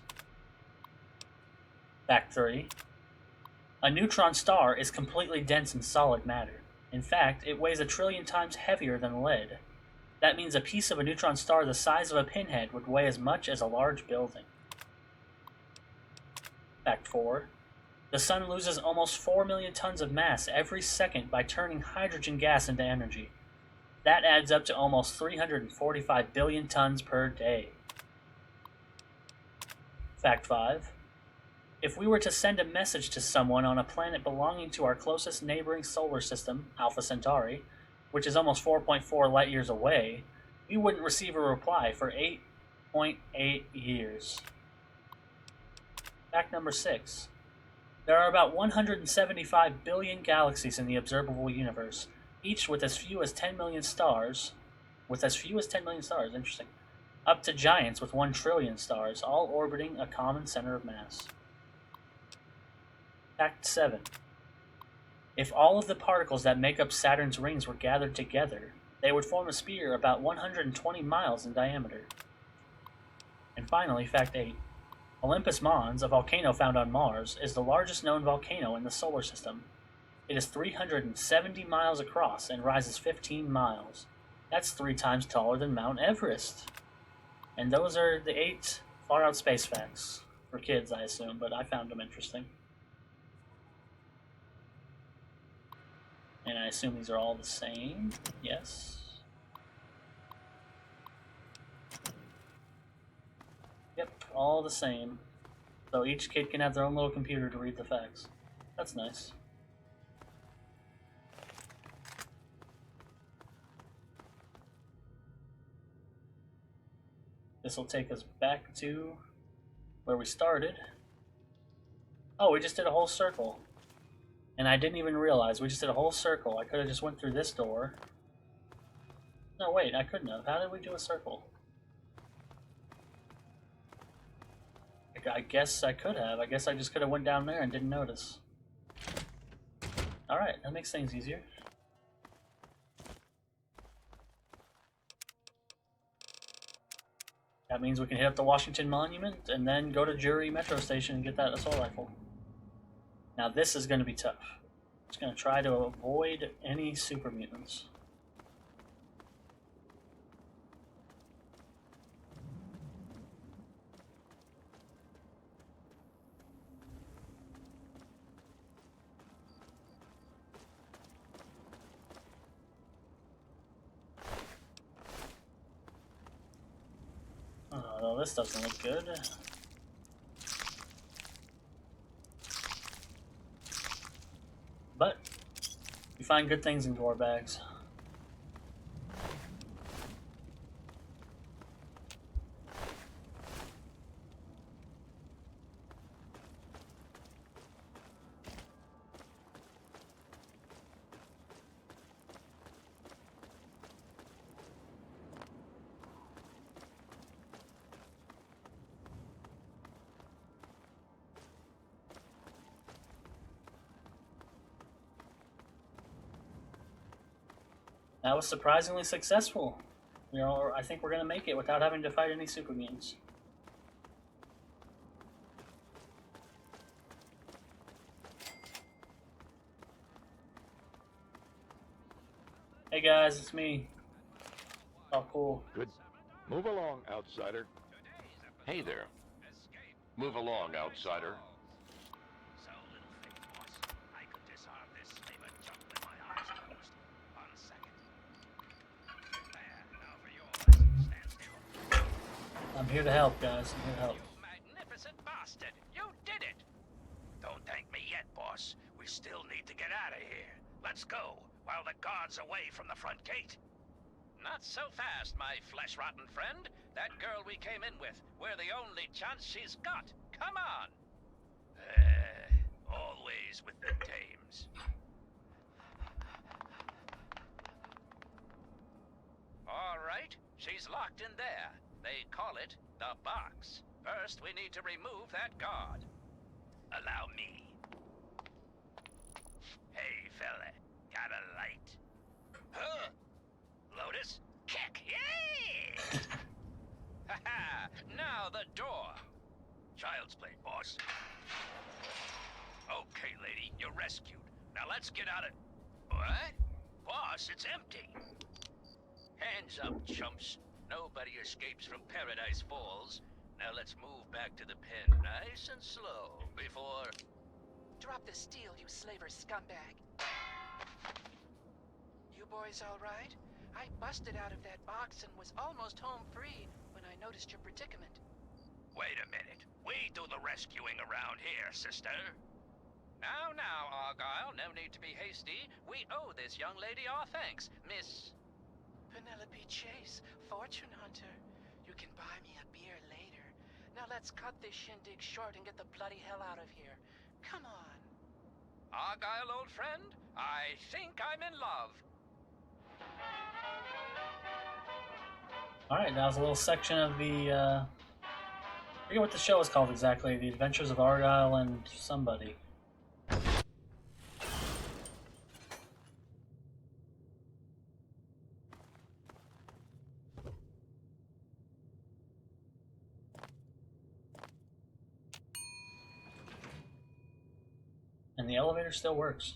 Fact 3. A neutron star is completely dense in solid matter. In fact, it weighs 1 trillion times heavier than lead. That means a piece of a neutron star the size of a pinhead would weigh as much as a large building. Fact 4. The Sun loses almost 4 million tons of mass every second by turning hydrogen gas into energy. That adds up to almost 345 billion tons per day. Fact 5. If we were to send a message to someone on a planet belonging to our closest neighboring solar system, Alpha Centauri, which is almost 4.4 light years away, we wouldn't receive a reply for 8.8 years. Fact number 6. There are about 175 billion galaxies in the observable universe, each with as few as 10 million stars. Interesting. Up to giants with 1 trillion stars, all orbiting a common center of mass. Fact 7. If all of the particles that make up Saturn's rings were gathered together, they would form a sphere about 120 miles in diameter. And finally, Fact 8. Olympus Mons, a volcano found on Mars, is the largest known volcano in the solar system. It is 370 miles across and rises 15 miles. That's 3 times taller than Mount Everest. And those are the 8 far-out space facts. For kids, I assume, but I found them interesting. And I assume these are all the same. Yes. Yep, all the same. So each kid can have their own little computer to read the facts. That's nice. This will take us back to where we started. Oh, we just did a whole circle. And I didn't even realize we just did a whole circle. I could have just went through this door. No, wait, I couldn't have. How did we do a circle? I guess I could have. I guess I just could have went down there and didn't notice. Alright, that makes things easier. That means we can hit up the Washington Monument and then go to Jury Metro Station and get that assault rifle. Now this is going to be tough. I'm just going to try to avoid any super mutants. Oh, this doesn't look good. But we find good things in door bags. That was surprisingly successful. You know, I think we're going to make it without having to fight any super mutants. Hey guys, it's me. Oh, cool. Good. Move along, outsider. Hey there. Move along, outsider. So, little fake boss, I could disarm this slaver junk with my eyes closed. 1 second. There, now for yours. Stand still. I'm here to help, guys. I'm here to help. You magnificent bastard! You did it! Don't thank me yet, boss. We still need to get out of here. Let's go, while the guard's away from the front gate. Not so fast, my flesh-rotten friend. That girl we came in with, we're the only chance she's got. Come on! Always with the dames. All right, she's locked in there. They call it the box. First, we need to remove that guard. Allow me. Hey, fella, got a light? Huh? Lotus? Kick! Yay! Haha! Now the door. Child's play, boss. Okay, lady, you're rescued. Now let's get out of... What? Boss, it's empty. Hands up, chumps. Nobody escapes from Paradise Falls. Now let's move back to the pen nice and slow before... Drop the steel, you slaver scumbag. You boys all right? I busted out of that box and was almost home free when I noticed your predicament. Wait a minute. We do the rescuing around here, sister. Now, Argyle, no need to be hasty. We owe this young lady our thanks, Miss... Penelope Chase, fortune hunter. You can buy me a beer later. Now let's cut this shindig short and get the bloody hell out of here. Come on. Argyle, old friend, I think I'm in love. Alright, that was a little section of the, I forget what the show is called exactly. The Adventures of Argyle and somebody. And the elevator still works.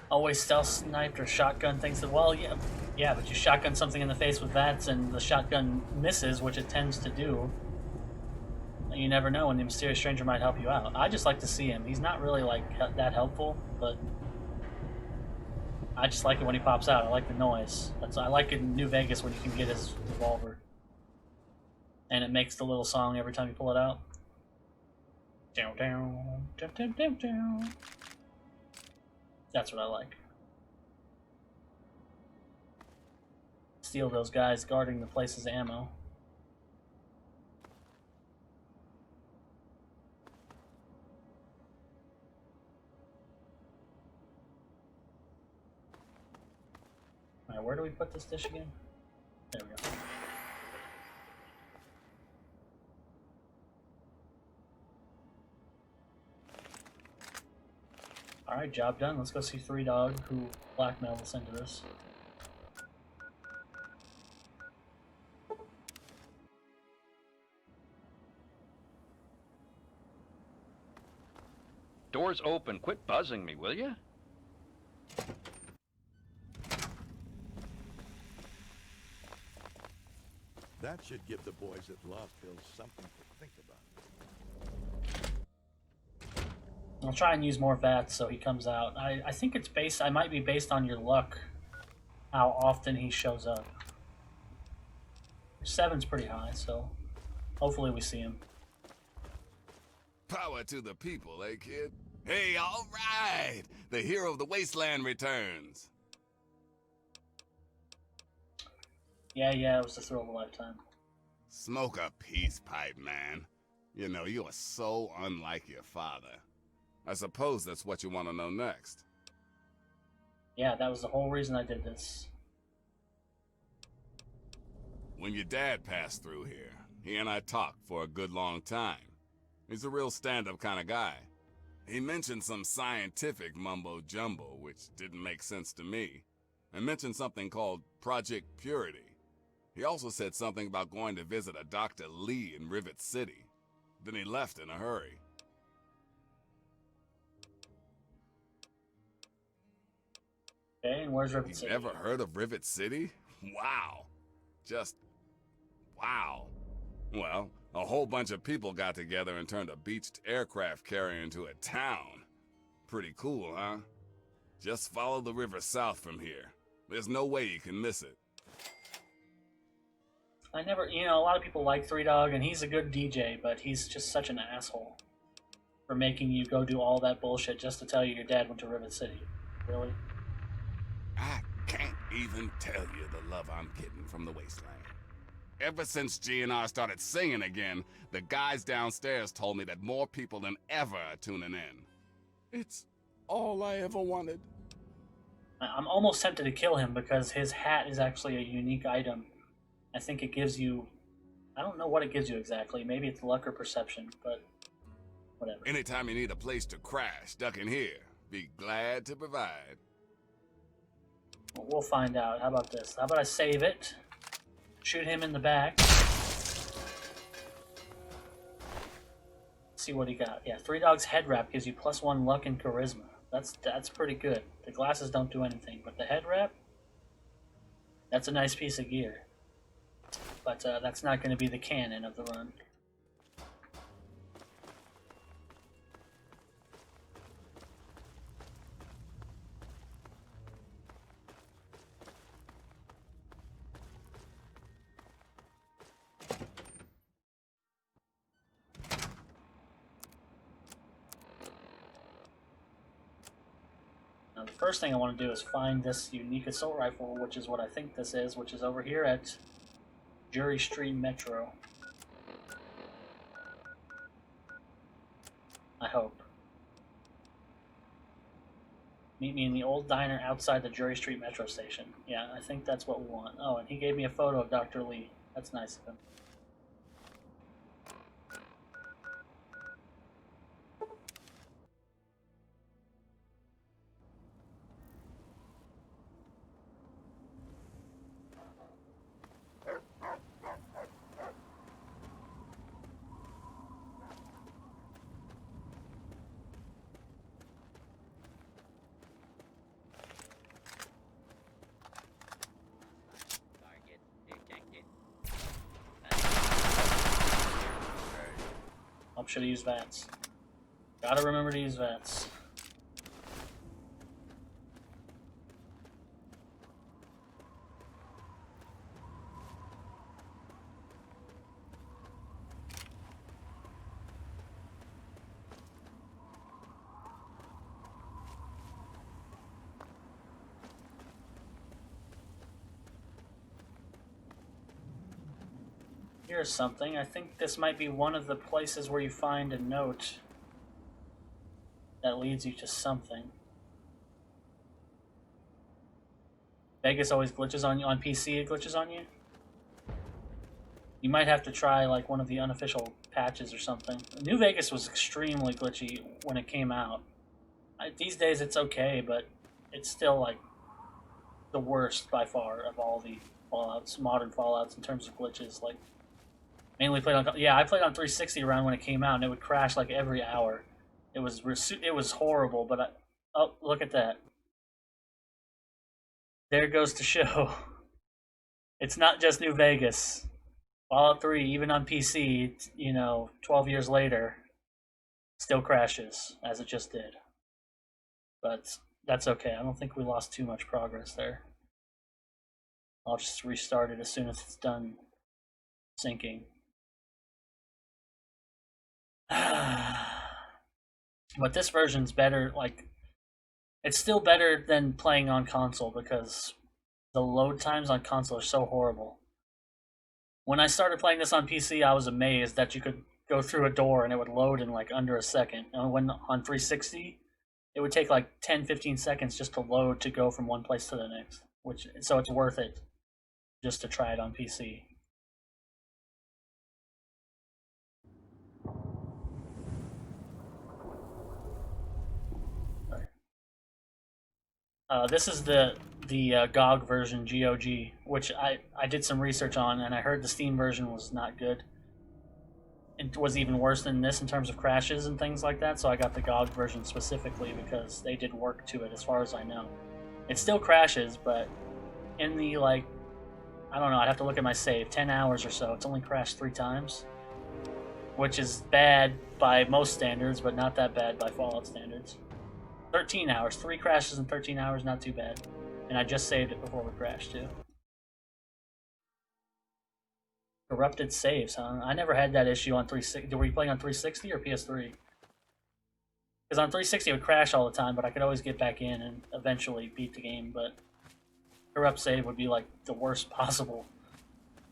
Always stealth sniped or shotgun things that, well, yeah, but you shotgun something in the face with VATS and the shotgun misses, which it tends to do. You never know when the mysterious stranger might help you out. I just like to see him. He's not really like that helpful, but I just like it when he pops out. I like the noise. I like it in New Vegas when you can get his revolver. And it makes the little song every time you pull it out. Down, down, down, down, down, down. That's what I like. Steal those guys guarding the place's ammo. Alright, where do we put this dish again? There we go. Alright, job done. Let's go see Three Dog, who blackmailed us into this. Door's open. Quit buzzing me, will you? That should give the boys at Lost Hills something to think about. I'll try and use more VATS so he comes out. I think it's based, I might be based on your luck, how often he shows up. 7's pretty high, so hopefully we see him. Power to the people, eh, kid? Hey, all right! The hero of the wasteland returns. Yeah, it was the thrill of a lifetime. Smoke a peace pipe, man. You know, you are so unlike your father. I suppose that's what you want to know next. Yeah, that was the whole reason I did this. When your dad passed through here, he and I talked for a good long time. He's a real stand-up kind of guy. He mentioned some scientific mumbo-jumbo, which didn't make sense to me, and mentioned something called Project Purity. He also said something about going to visit a Dr. Lee in Rivet City. Then he left in a hurry. Okay, and where's Rivet City? You never heard of Rivet City? Wow. Just wow. Well, a whole bunch of people got together and turned a beached aircraft carrier into a town. Pretty cool, huh? Just follow the river south from here. There's no way you can miss it. I never, a lot of people like Three Dog, and he's a good DJ, but he's just such an asshole for making you go do all that bullshit just to tell you your dad went to Rivet City. Really? I can't even tell you the love I'm getting from the wasteland. Ever since GNR started singing again, the guys downstairs told me that more people than ever are tuning in. It's all I ever wanted. I'm almost tempted to kill him because his hat is actually a unique item. I think it gives you... I don't know what it gives you exactly. Maybe it's luck or perception, but whatever. Anytime you need a place to crash, duck in here. Be glad to provide. We'll find out. How about this? How about I save it? Shoot him in the back. See what he got. Yeah, Three Dog's head wrap gives you +1 luck and charisma. That's pretty good. The glasses don't do anything, but the head wrap, that's a nice piece of gear. But that's not going to be the canon of the run. Now the first thing I want to do is find this unique assault rifle, which is what I think this is, which is over here at Jury Street Metro. I hope. Meet me in the old diner outside the Jury Street Metro station. Yeah, I think that's what we want. Oh, and he gave me a photo of Dr. Lee. That's nice of him. Should have used VATS. Gotta remember to use VATS. Here's something. I think this might be one of the places where you find a note that leads you to something. Vegas always glitches on you. On PC, it glitches on you. You might have to try like one of the unofficial patches or something. New Vegas was extremely glitchy when it came out. These days it's okay, but it's still like the worst by far of all the Fallouts, modern Fallouts in terms of glitches. Like mainly played on, yeah, I played on 360 around when it came out, and it would crash like every hour. It was horrible, but oh, look at that. There goes to show. It's not just New Vegas. Fallout 3, even on PC, you know, 12 years later, still crashes, as it just did. But that's okay. I don't think we lost too much progress there. I'll just restart it as soon as it's done syncing. But this version's better, like, it's still better than playing on console because the load times on console are so horrible. When I started playing this on PC, I was amazed that you could go through a door and it would load in like under a second. And when on 360, it would take like 10-15 seconds just to load to go from one place to the next. So it's worth it just to try it on PC. This is the GOG version, GOG, which I did some research on, and I heard the Steam version was not good. It was even worse than this in terms of crashes and things like that, so I got the GOG version specifically because they did work to it as far as I know. It still crashes, but in the, like, I don't know, I'd have to look at my save, 10 hours or so, it's only crashed 3 times. Which is bad by most standards, but not that bad by Fallout standards. 13 hours, 3 crashes in 13 hours, not too bad. And I just saved it before we crashed too. Corrupted saves, huh? I never had that issue on 360. Were you playing on 360 or PS3? Because on 360 it would crash all the time, but I could always get back in and eventually beat the game, but corrupt save would be like the worst possible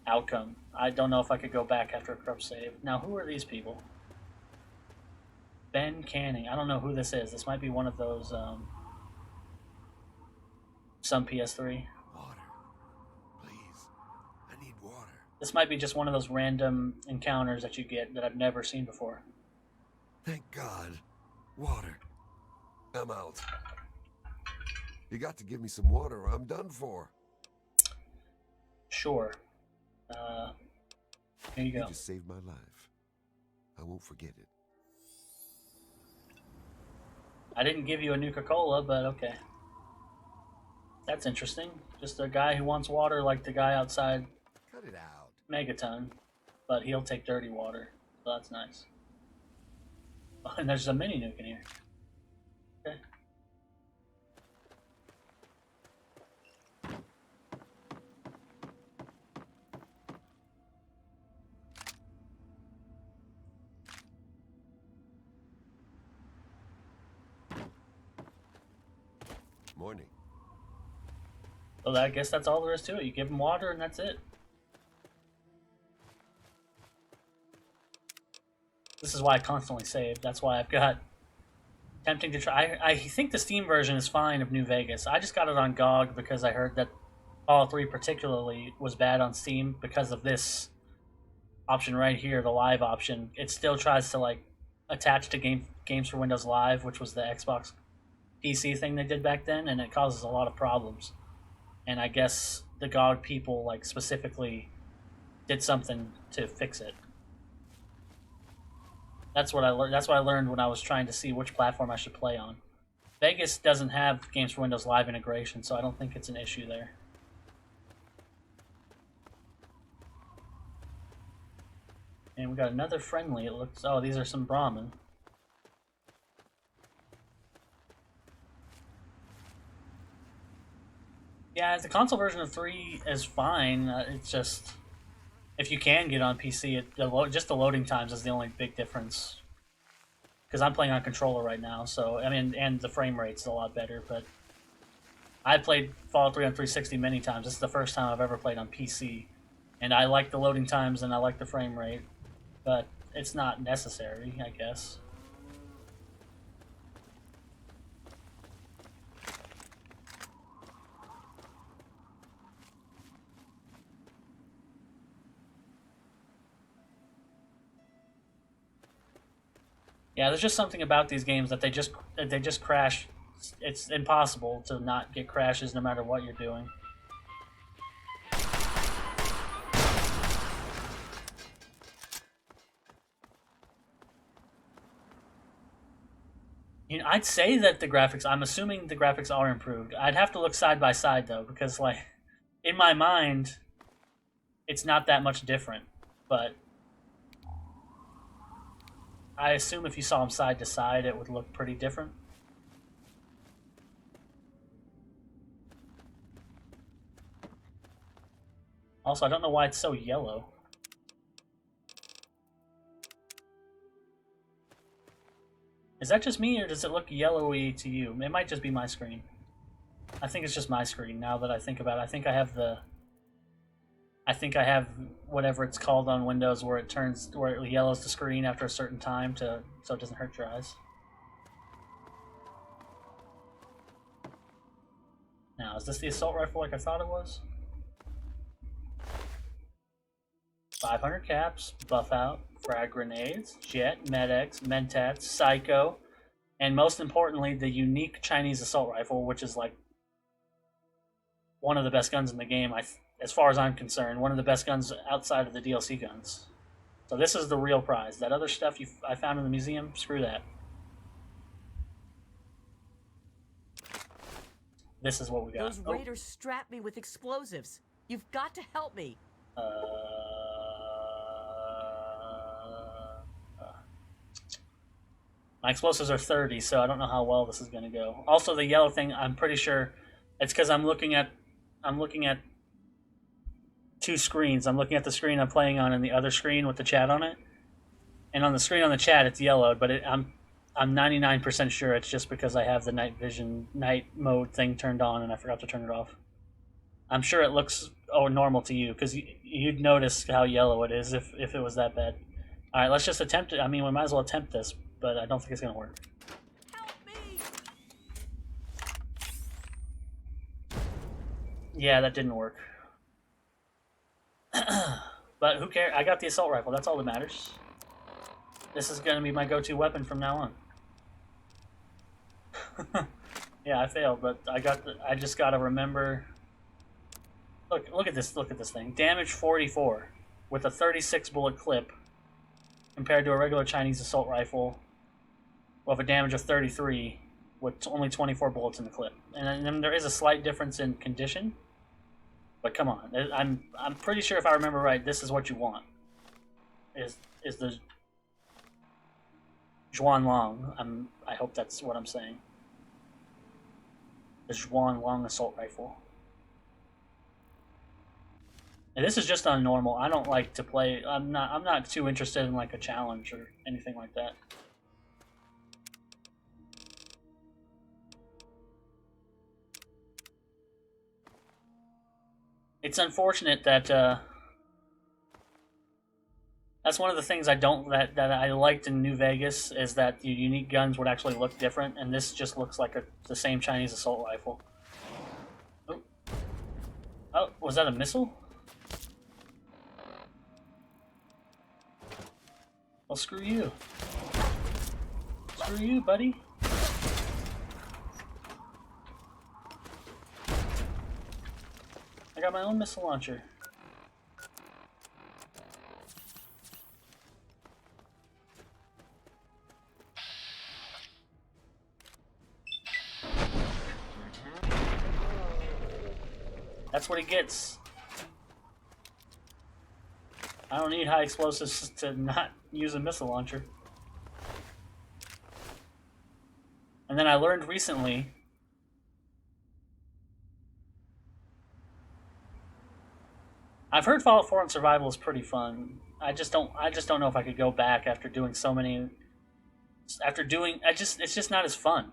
outcome. I don't know if I could go back after a corrupt save. Now, who are these people? Ben Canning. I don't know who this is. This might be one of those, some PS3. Water. Please. I need water. This might be just one of those random encounters that you get that I've never seen before. Thank God. Water. I'm out. You got to give me some water or I'm done for. Sure. Here you go. You just saved my life. I won't forget it. I didn't give you a Nuka-Cola, but okay. That's interesting. Just a guy who wants water like the guy outside Cut it out. Megaton, but he'll take dirty water, so that's nice. Oh, and there's a mini nuke in here. Okay. Morning. Well, I guess that's all there is to it. You give him water and that's it. This is why I constantly save. That's why I've got tempting to try. I think the Steam version is fine of New Vegas. I just got it on GOG because I heard that Fallout 3 particularly was bad on Steam because of this option right here, the live option. It still tries to like attach to Games for Windows Live, which was the Xbox PC thing they did back then, and it causes a lot of problems. And I guess the GOG people like specifically did something to fix it. That's what I learned. That's what I learned when I was trying to see which platform I should play on. Vegas doesn't have Games for Windows Live integration, so I don't think it's an issue there. And we got another friendly. It looks. Oh, these are some Brahmin. Yeah, the console version of 3 is fine. It's just if you can get on PC, just the loading times is the only big difference. Because I'm playing on controller right now, so I mean, and the frame rate's a lot better. But I played Fallout 3 on 360 many times. This is the first time I've ever played on PC, and I like the loading times and I like the frame rate, but it's not necessary, I guess. Yeah, there's just something about these games that they just crash. It's impossible to not get crashes no matter what you're doing. You know, I'd say that the graphics. I'm assuming the graphics are improved. I'd have to look side by side though, because like in my mind, it's not that much different, but. I assume if you saw them side to side, it would look pretty different. Also, I don't know why it's so yellow. Is that just me, or does it look yellowy to you? It might just be my screen. I think it's just my screen, now that I think about it. I think I have whatever it's called on Windows where it yellows the screen after a certain time so it doesn't hurt your eyes. Now, is this the assault rifle like I thought it was? 500 caps, buff out, frag grenades, jet, med-X, mentats, psycho, and most importantly, the unique Chinese assault rifle, which is like one of the best guns in the game, as far as I'm concerned, one of the best guns outside of the DLC guns. So this is the real prize. That other stuff I found in the museum, screw that. This is what we got. Those raiders strapped me with explosives. You've got to help me. My explosives are 30, so I don't know how well this is going to go. Also, the yellow thing, I'm pretty sure it's because I'm looking at two screens. I'm looking at the screen I'm playing on and the other screen with the chat on it. And on the screen on the chat, it's yellowed, but I'm 99% sure it's just because I have the night vision, night mode thing turned on and I forgot to turn it off. I'm sure it looks normal to you, because you'd notice how yellow it is if it was that bad. Alright, let's just attempt it. I mean, we might as well attempt this, but I don't think it's going to work. Help me! Yeah, that didn't work. But who cares? I got the assault rifle. That's all that matters. This is going to be my go-to weapon from now on. Yeah, I failed, but I just got to remember. Look at this. Look at this thing. Damage 44 with a 36 bullet clip compared to a regular Chinese assault rifle with a damage of 33 with only 24 bullets in the clip. And then there is a slight difference in condition. But come on, I'm pretty sure if I remember right, this is what you want. Is the Zhuanlong? I hope that's what I'm saying. The Zhuanlong assault rifle. And this is just on normal. I don't like to play. I'm not too interested in like a challenge or anything like that. It's unfortunate that that's one of the things that I liked in New Vegas, is that the unique guns would actually look different, and this just looks like the same Chinese assault rifle. Oh, was that a missile? Well, screw you. Screw you, buddy. I got my own missile launcher. That's what he gets. I don't need high explosives to not use a missile launcher. And then I learned recently I've heard Fallout 4 on survival is pretty fun. I just don't know if I could go back after doing so many it's just not as fun.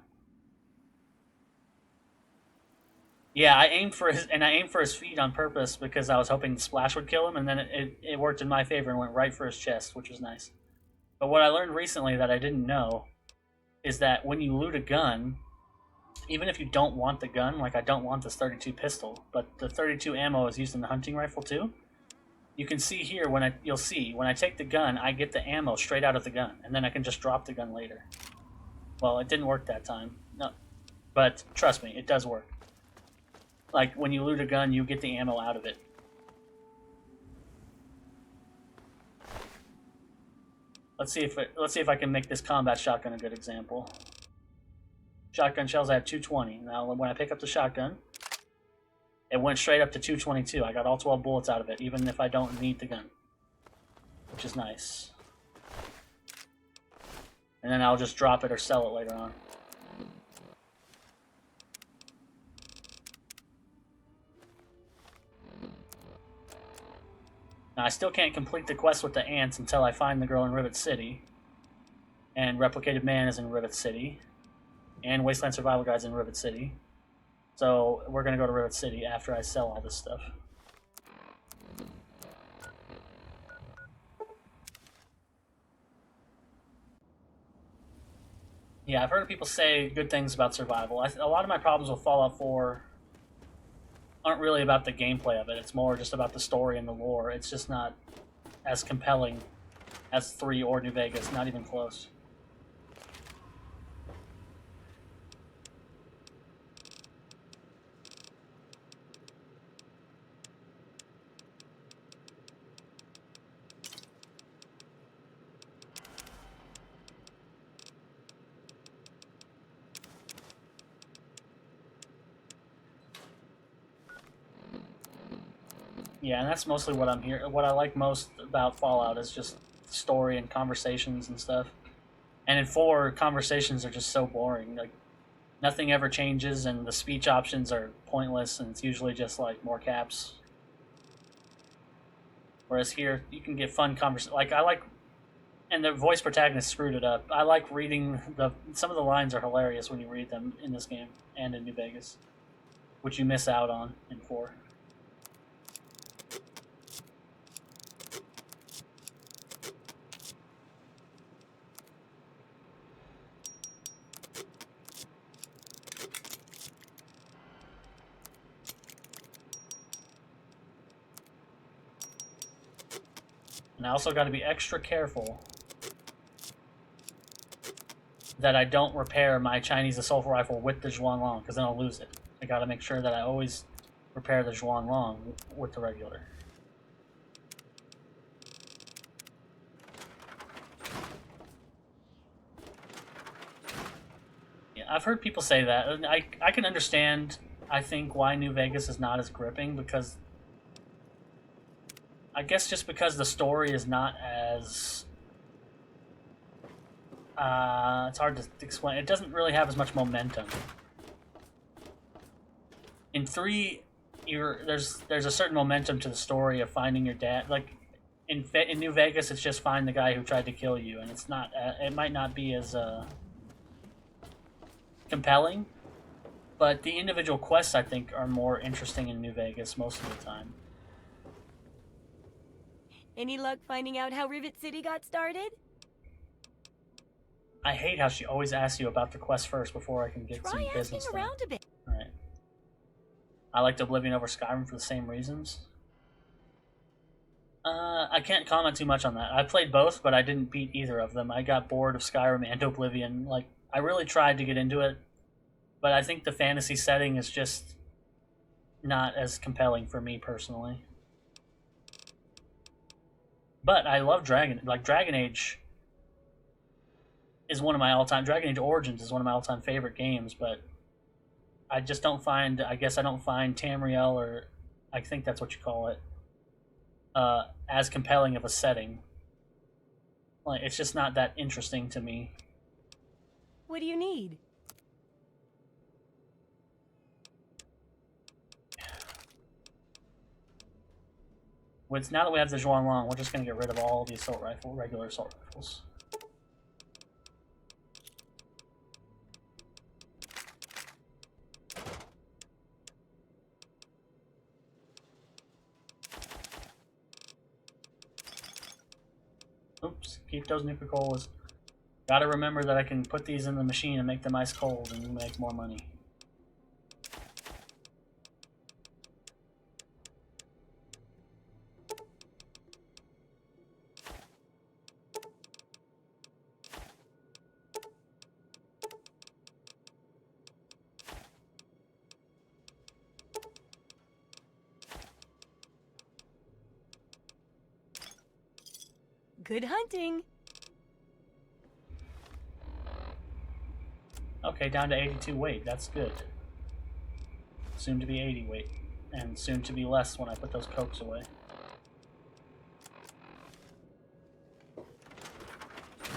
Yeah, I aimed for his feet on purpose because I was hoping Splash would kill him, and then it worked in my favor and went right for his chest, which was nice. But what I learned recently that I didn't know is that when you loot a gun, even if you don't want the gun, like I don't want this 32 pistol, but the 32 ammo is used in the hunting rifle too. You can see here when I take the gun, I get the ammo straight out of the gun, and then I can just drop the gun later. Well, it didn't work that time. No, but trust me, it does work. Like when you loot a gun, you get the ammo out of it. Let's see if I can make this combat shotgun a good example. Shotgun shells, I have 220. Now, when I pick up the shotgun, it went straight up to 222. I got all 12 bullets out of it, even if I don't need the gun, which is nice. And then I'll just drop it or sell it later on. Now, I still can't complete the quest with the ants until I find the girl in Rivet City. And Replicated Man is in Rivet City. And Wasteland Survival Guide's in Rivet City. So, we're going to go to Rivet City after I sell all this stuff. Yeah, I've heard people say good things about survival. A lot of my problems with Fallout 4 aren't really about the gameplay of it. It's more just about the story and the lore. It's just not as compelling as 3 or New Vegas, not even close. Yeah, and that's mostly what I'm here. What I like most about Fallout is just story and conversations and stuff. And in 4, conversations are just so boring. Like, nothing ever changes, and the speech options are pointless, and it's usually just like more caps. Whereas here, you can get fun conversations. Like, and the voice protagonist screwed it up. I like reading some of the lines are hilarious when you read them in this game and in New Vegas, which you miss out on in 4. And I also got to be extra careful that I don't repair my Chinese assault rifle with the Zhuanglong, because then I'll lose it. I got to make sure that I always repair the Zhuanglong with the regular. Yeah, I've heard people say that. And I can understand, I think, why New Vegas is not as gripping, because I guess just because the story is not as... it's hard to explain. It doesn't really have as much momentum. In 3, there's a certain momentum to the story of finding your dad. Like, in New Vegas, it's just find the guy who tried to kill you, and it's not. It might not be as compelling, but the individual quests, I think, are more interesting in New Vegas most of the time. Any luck finding out how Rivet City got started? I hate how she always asks you about the quest first before I can get some business done. Try asking around a bit. Alright. I liked Oblivion over Skyrim for the same reasons. I can't comment too much on that. I played both, but I didn't beat either of them. I got bored of Skyrim and Oblivion. Like, I really tried to get into it, but I think the fantasy setting is just not as compelling for me personally. But I love Dragon Age is one of my all-time... Dragon Age Origins is one of my all-time favorite games, but I just don't find... I guess I don't find Tamriel, or I think that's what you call it, as compelling of a setting. Like, it's just not that interesting to me. What do you need? Now that we have the Zhuanglong, we're just gonna get rid of all the regular assault rifles. Oops, keep those Nuka-Colas. Gotta remember that I can put these in the machine and make them ice cold and make more money. Good hunting. Okay, down to 82 weight. That's good. Soon to be 80 weight. And soon to be less when I put those cokes away.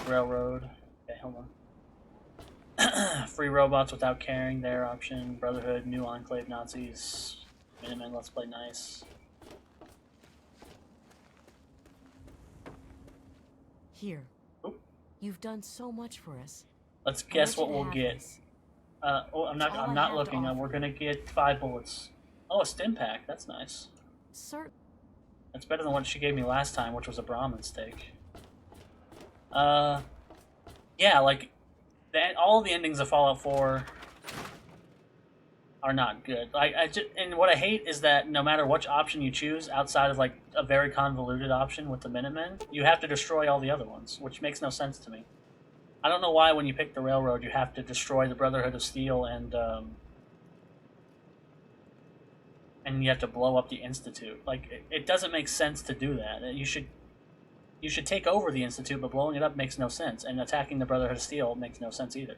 Railroad. Okay, hold on. Free robots without caring. Their option. Brotherhood. New Enclave Nazis. Minutemen. Let's play nice. Here. Oop. You've done so much for us. Let's guess what want you to we'll have get. this. Oh, I'm It's all I not have to looking. offer. We're gonna get 5 bullets. Oh, a stim pack. That's nice. Sir, That's better than what she gave me last time, which was a Brahmin steak. Yeah, like, all the endings of Fallout 4 are not good. And what I hate is that no matter which option you choose, outside of, like, a very convoluted option with the Minutemen, you have to destroy all the other ones, which makes no sense to me. I don't know why when you pick the Railroad you have to destroy the Brotherhood of Steel and you have to blow up the Institute. Like, it doesn't make sense to do that. You should take over the Institute, but blowing it up makes no sense, and attacking the Brotherhood of Steel makes no sense either.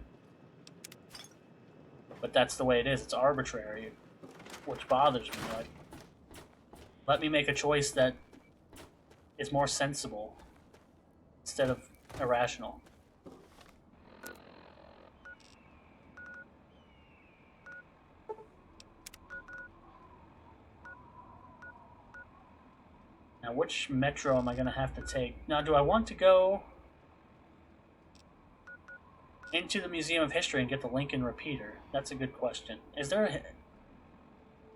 But that's the way it is. It's arbitrary, which bothers me. Like, let me make a choice that is more sensible instead of irrational. Now, which metro am I going to have to take? Now, do I want to go into the Museum of History and get the Lincoln Repeater? That's a good question. Is there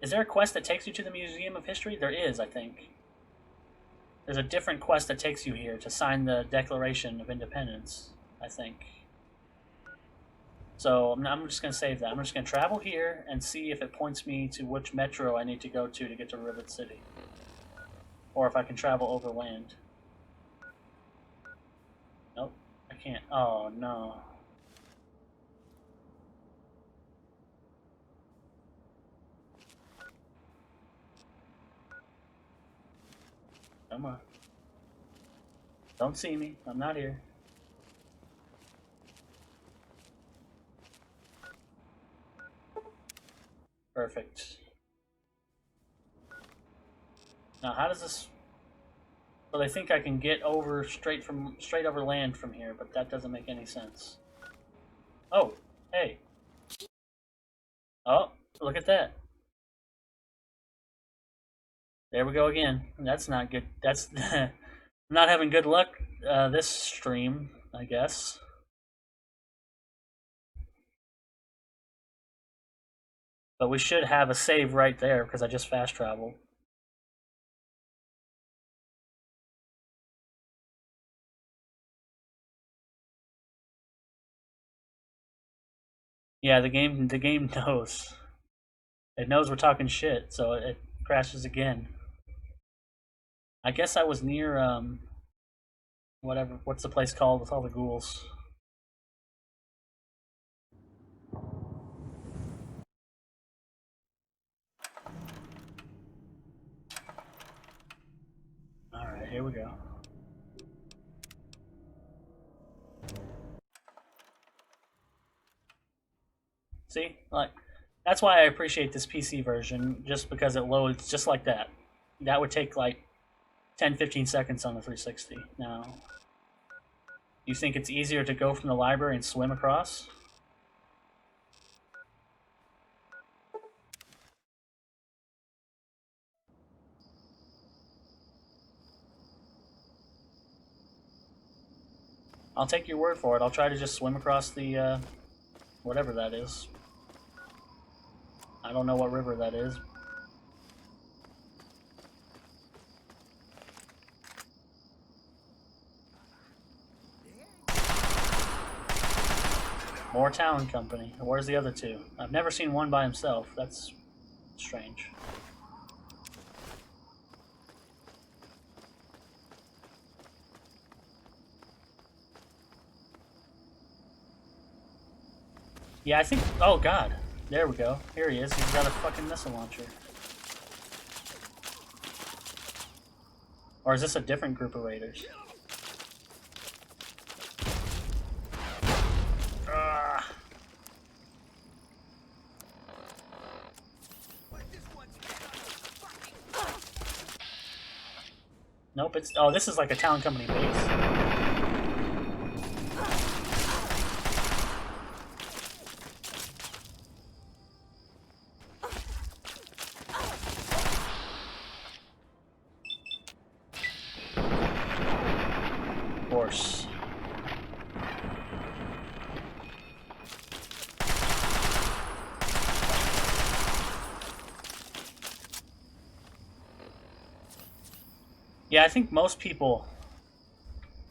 a quest that takes you to the Museum of History? There is, I think. There's a different quest that takes you here to sign the Declaration of Independence, I think. So I'm just going to save that. I'm just going to travel here and see if it points me to which metro I need to go to get to Rivet City. Or if I can travel overland. Nope, I can't. Oh, no. Come on. Don't see me. I'm not here. Perfect. Now, how does this... Well, I think I can get over straight over land from here, but that doesn't make any sense. Oh, hey. Oh, look at that. There we go again. That's not good. That's I'm not having good luck this stream, I guess. But we should have a save right there because I just fast traveled. Yeah, the game knows. It knows we're talking shit, so it crashes again. I guess I was near what's the place called with all the ghouls? Alright, here we go. See? Like, that's why I appreciate this PC version, just because it loads just like that. That would take like 10-15 seconds on the 360. Now, you think it's easier to go from the library and swim across? I'll take your word for it. I'll try to just swim across the, whatever that is. I don't know what river that is. More Talon Company. Where's the other two? I've never seen one by himself. That's strange. Yeah, I think... Oh, God. There we go. Here he is. He's got a fucking missile launcher. Or is this a different group of raiders? Nope, it's... Oh, this is like a Talon Company base. Of course. Yeah, I think most people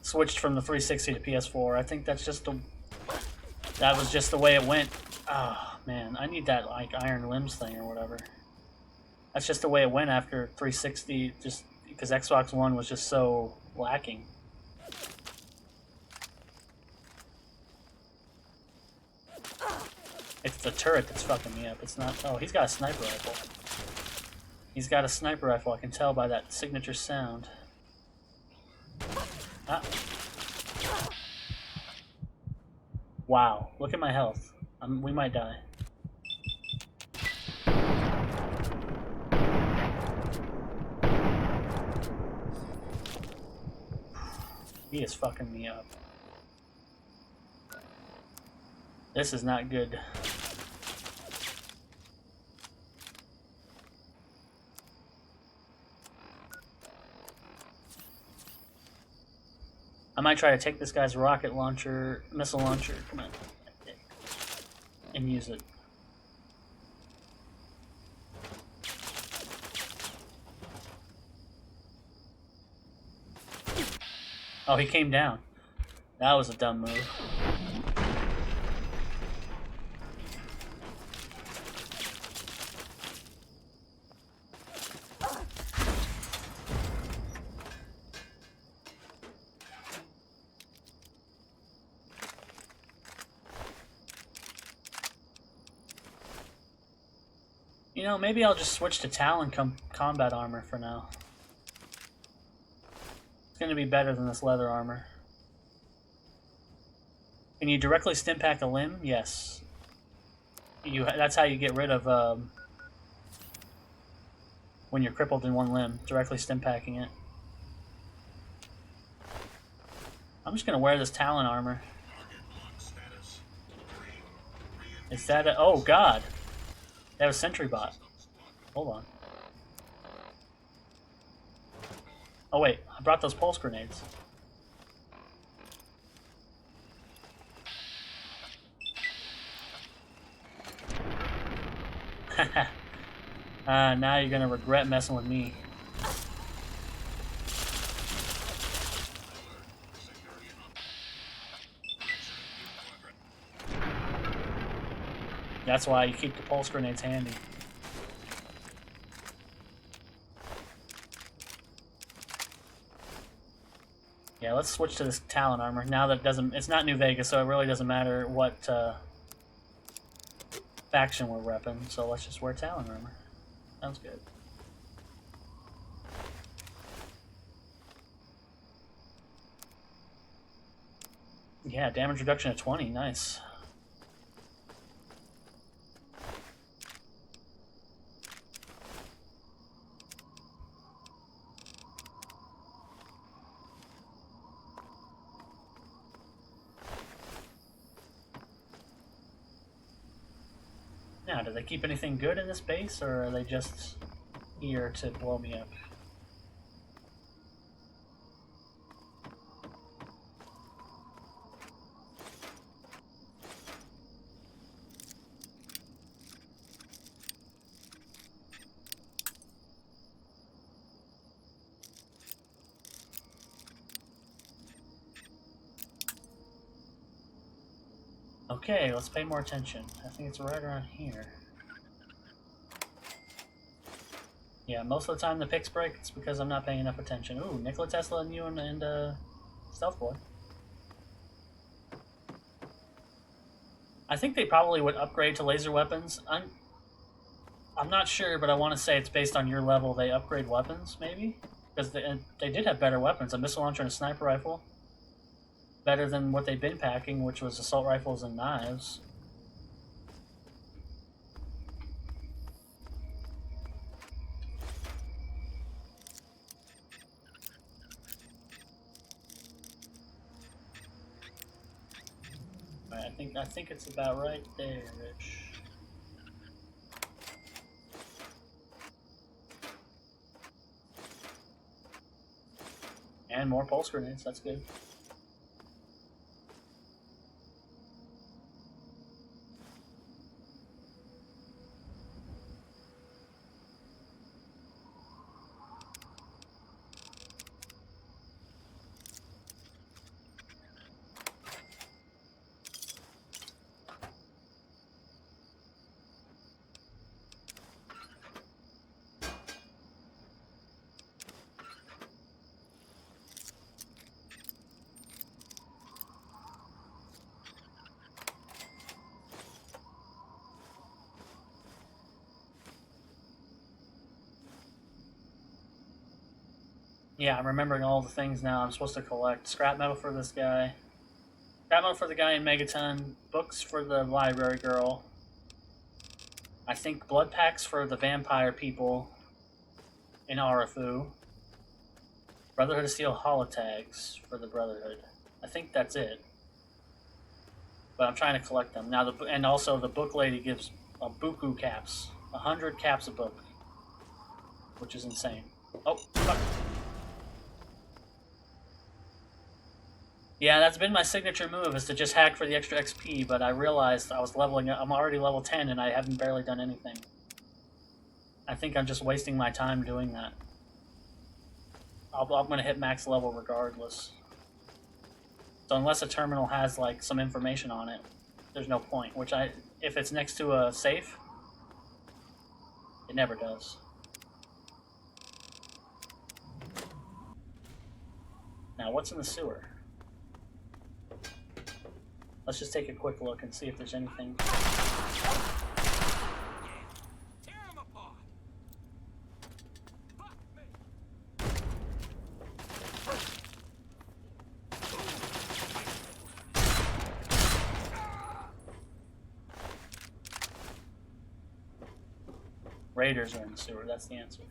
switched from the 360 to PS4. I think that's just that was just the way it went. Oh, man, I need that like Iron Limbs thing or whatever. That's just the way it went after 360, just because Xbox One was just so lacking. It's the turret that's fucking me up. It's not... Oh, he's got a sniper rifle. He's got a sniper rifle, I can tell by that signature sound. Ah. Wow, look at my health. We might die. He is fucking me up. This is not good. I might try to take this guy's rocket launcher, missile launcher, come on, and use it. Oh, he came down. That was a dumb move. You know, maybe I'll just switch to Talon combat armor for now. It's going to be better than this leather armor. Can you directly stimpack a limb? Yes. That's how you get rid of when you're crippled in one limb, directly stimpacking it. I'm just going to wear this Talon armor. Is that a... Oh, God. They have a sentry bot. Hold on. Oh wait, I brought those pulse grenades. Now you're gonna regret messing with me. That's why you keep the pulse grenades handy. Yeah, let's switch to this Talon armor. Now that it's not New Vegas, so it really doesn't matter what faction we're repping. So let's just wear Talon armor. Sounds good. Yeah, damage reduction of 20, nice. Now, do they keep anything good in this base, or are they just here to blow me up? Okay, let's pay more attention. I think it's right around here. Yeah, most of the time the picks break, it's because I'm not paying enough attention. Ooh, Nikola Tesla and you and Stealth Boy. I think they probably would upgrade to laser weapons. I'm not sure, but I want to say it's based on your level. They upgrade weapons, maybe? Because they did have better weapons. A missile launcher and a sniper rifle. Better than what they've been packing, which was assault rifles and knives. Right, I think it's about right there, Rich. And more pulse grenades, that's good. Yeah, I'm remembering all the things now I'm supposed to collect. Scrap metal for this guy. Scrap metal for the guy in Megaton. Books for the library girl. I think blood packs for the vampire people in Arafu. Brotherhood of Steel holotags for the Brotherhood. I think that's it. But I'm trying to collect them. Now, and also the book lady gives buku caps. 100 caps a book. Which is insane. Oh, fuck. Yeah, that's been my signature move, is to just hack for the extra XP, but I realized I was leveling up. I'm already level 10 and I haven't barely done anything. I think I'm just wasting my time doing that. I'm going to hit max level regardless. So unless a terminal has like some information on it, there's no point. Which if it's next to a safe, it never does. Now, what's in the sewer? Let's just take a quick look and see if there's anything. Raiders are in the sewer, that's the answer.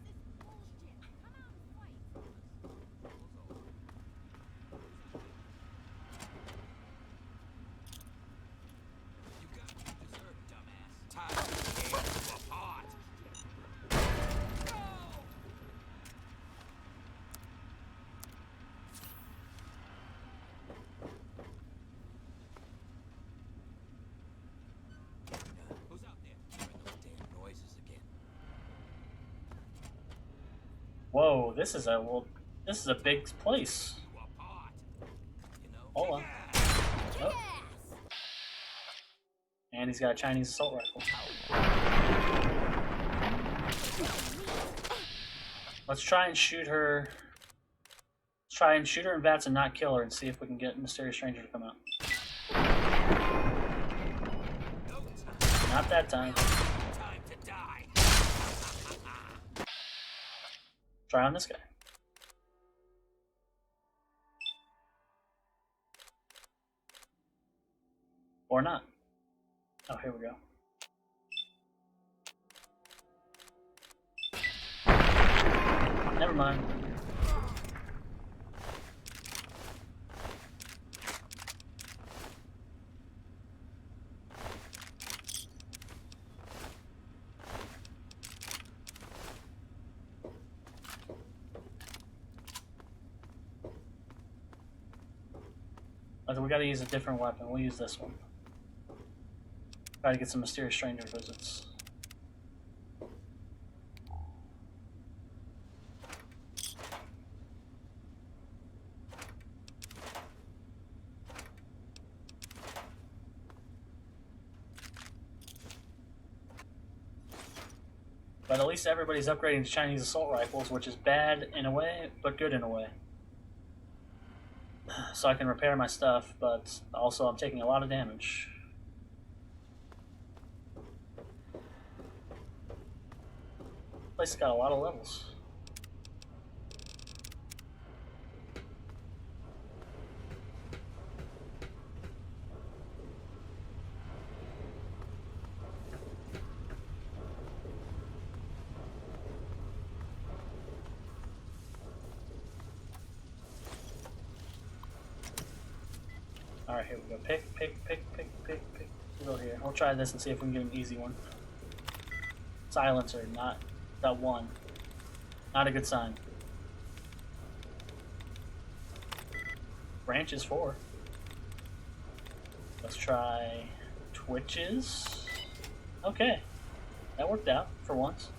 Whoa, this is a big place. Hold on. Oh. And he's got a Chinese assault rifle. Let's try and shoot her. Let's try and shoot her in VATS and not kill her and see if we can get Mysterious Stranger to come out. Not that time. Try on this guy. Or not. Oh, here we go. Never mind. We gotta use a different weapon. We'll use this one. Try to get some mysterious stranger visits. But at least everybody's upgrading to Chinese assault rifles, which is bad in a way, but good in a way. So I can repair my stuff, but also I'm taking a lot of damage. Place has got a lot of levels. Alright, here we go. Pick. We'll go here. We'll try this and see if we can get an easy one. Silencer, not that one. Not a good sign. Branches 4. Let's try twitches. Okay. That worked out for once.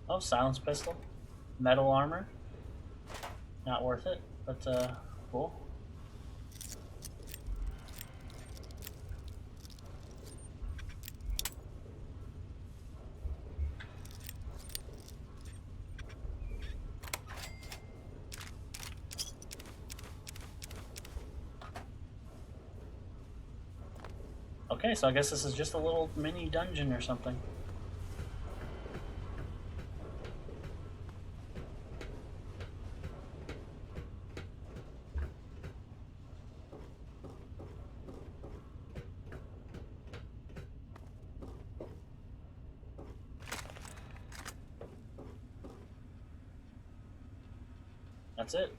Oh, silence pistol. Metal armor. Not worth it, but cool. Okay, so I guess this is just a little mini dungeon or something. That's it.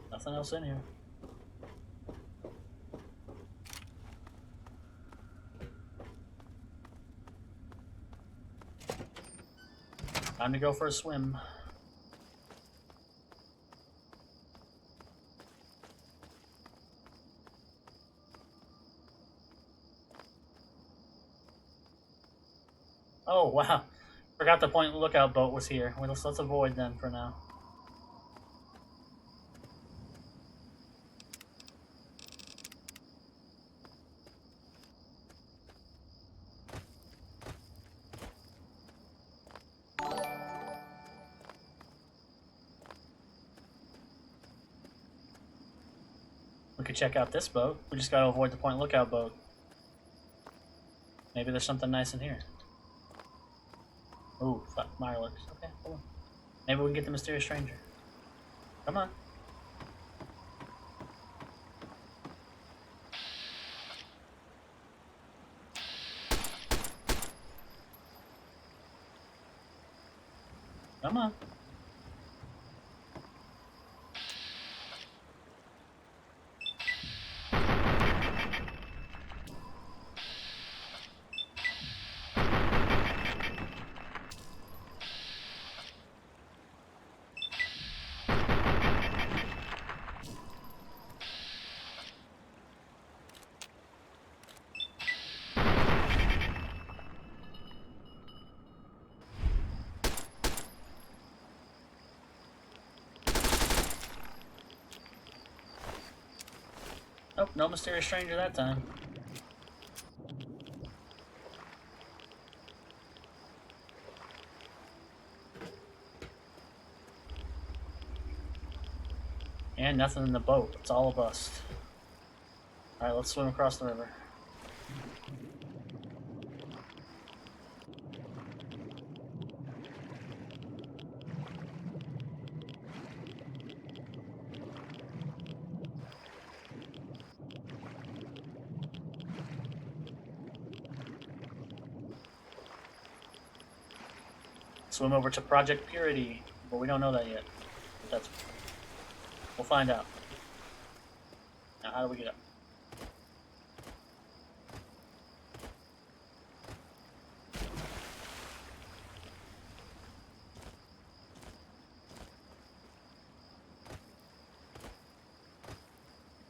Nothing else in here. Time to go for a swim. Oh, wow. Forgot the point lookout boat was here. Well, let's avoid them for now. We could check out this boat. We just gotta avoid the point lookout boat. Maybe there's something nice in here. Ooh, Mirelurks. Okay, hold on. Maybe we can get the mysterious stranger. Come on. Come on. Nope, no mysterious stranger that time. And nothing in the boat. It's all a bust. Alright, let's swim across the river. Swim over to Project Purity, but we don't know that yet. We'll find out. Now, how do we get up?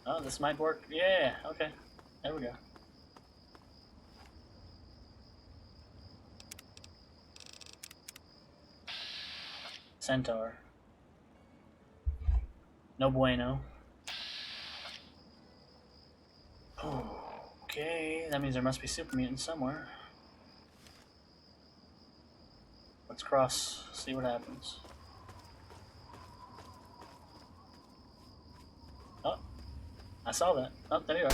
Oh, this might work. Yeah, okay. There we go. Centaur. No bueno. Okay, that means there must be super mutants somewhere. Let's cross, see what happens. Oh, I saw that. Oh, there you are.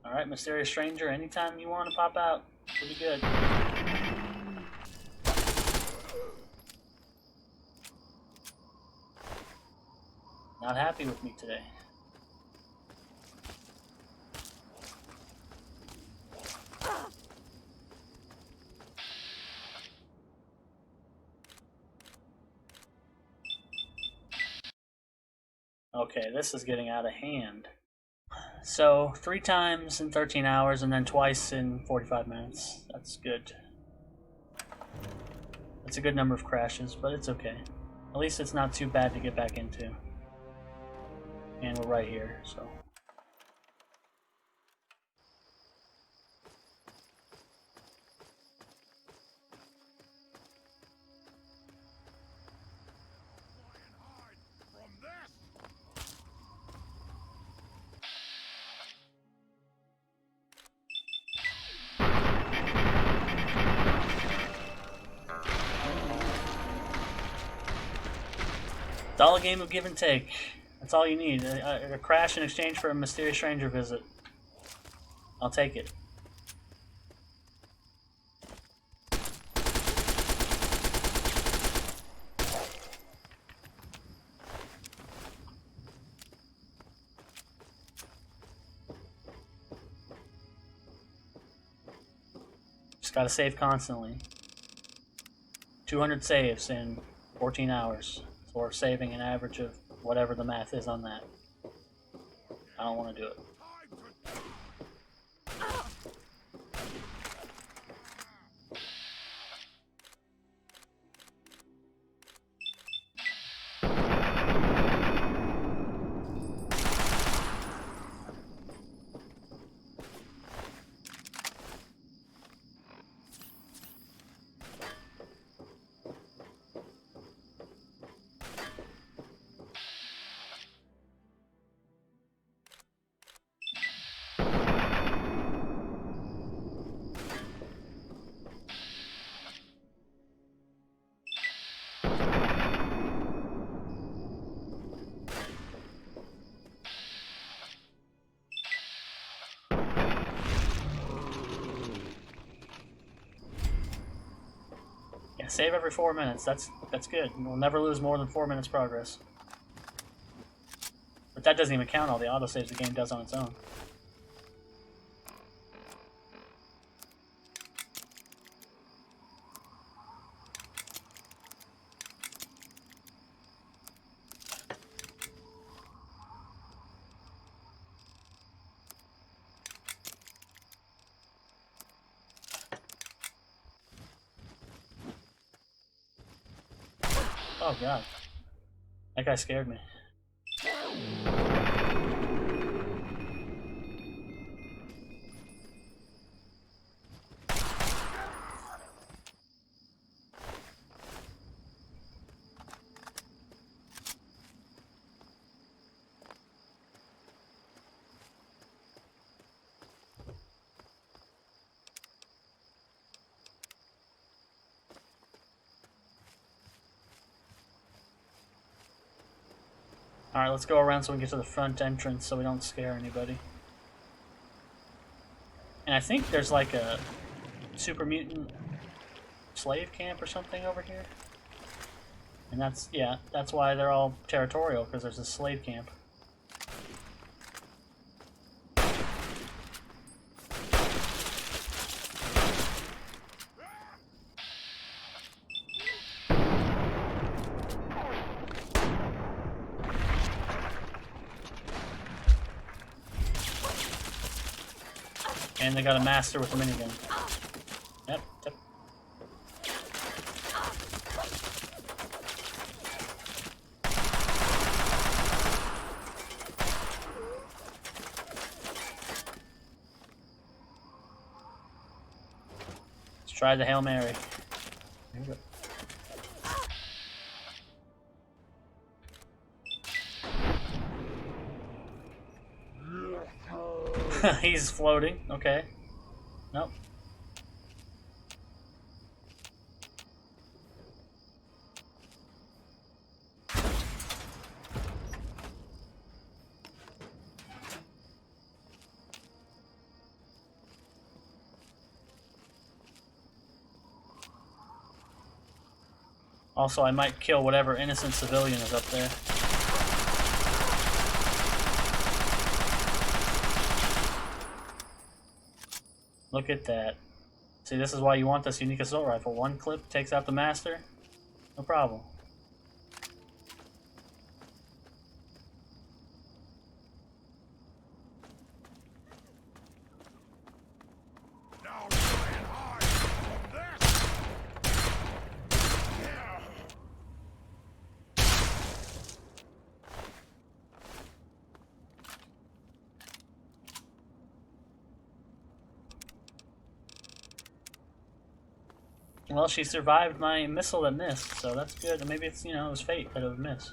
Alright, Mysterious Stranger, anytime you want to pop out, it'll be good. Not happy with me today. Okay, this is getting out of hand. So, 3 times in 13 hours and then twice in 45 minutes. That's good. That's a good number of crashes, but it's okay. At least it's not too bad to get back into. And we're right here, so. It's all a game of give and take. That's all you need. A crash in exchange for a Mysterious Stranger visit. I'll take it. Just gotta save constantly. 200 saves in 14 hours. So we're saving an average of whatever the math is on that. I don't want to do it. Save every 4 minutes. That's good. We'll never lose more than 4 minutes progress. But that doesn't even count all the autosaves the game does on its own. Oh god. That guy scared me. Alright, let's go around so we can get to the front entrance so we don't scare anybody. And I think there's like a super mutant slave camp or something over here. And that's, yeah, that's why they're all territorial, because there's a slave camp. And they got a master with a minigun. Yep, yep. Let's try the Hail Mary. Here we go. He's floating. Okay. Nope. Also, I might kill whatever innocent civilian is up there. Look at that. See, this is why you want this unique assault rifle. One clip takes out the master. No problem. Well, she survived my missile that missed, so that's good. Maybe it's, you know, it was fate that it would miss.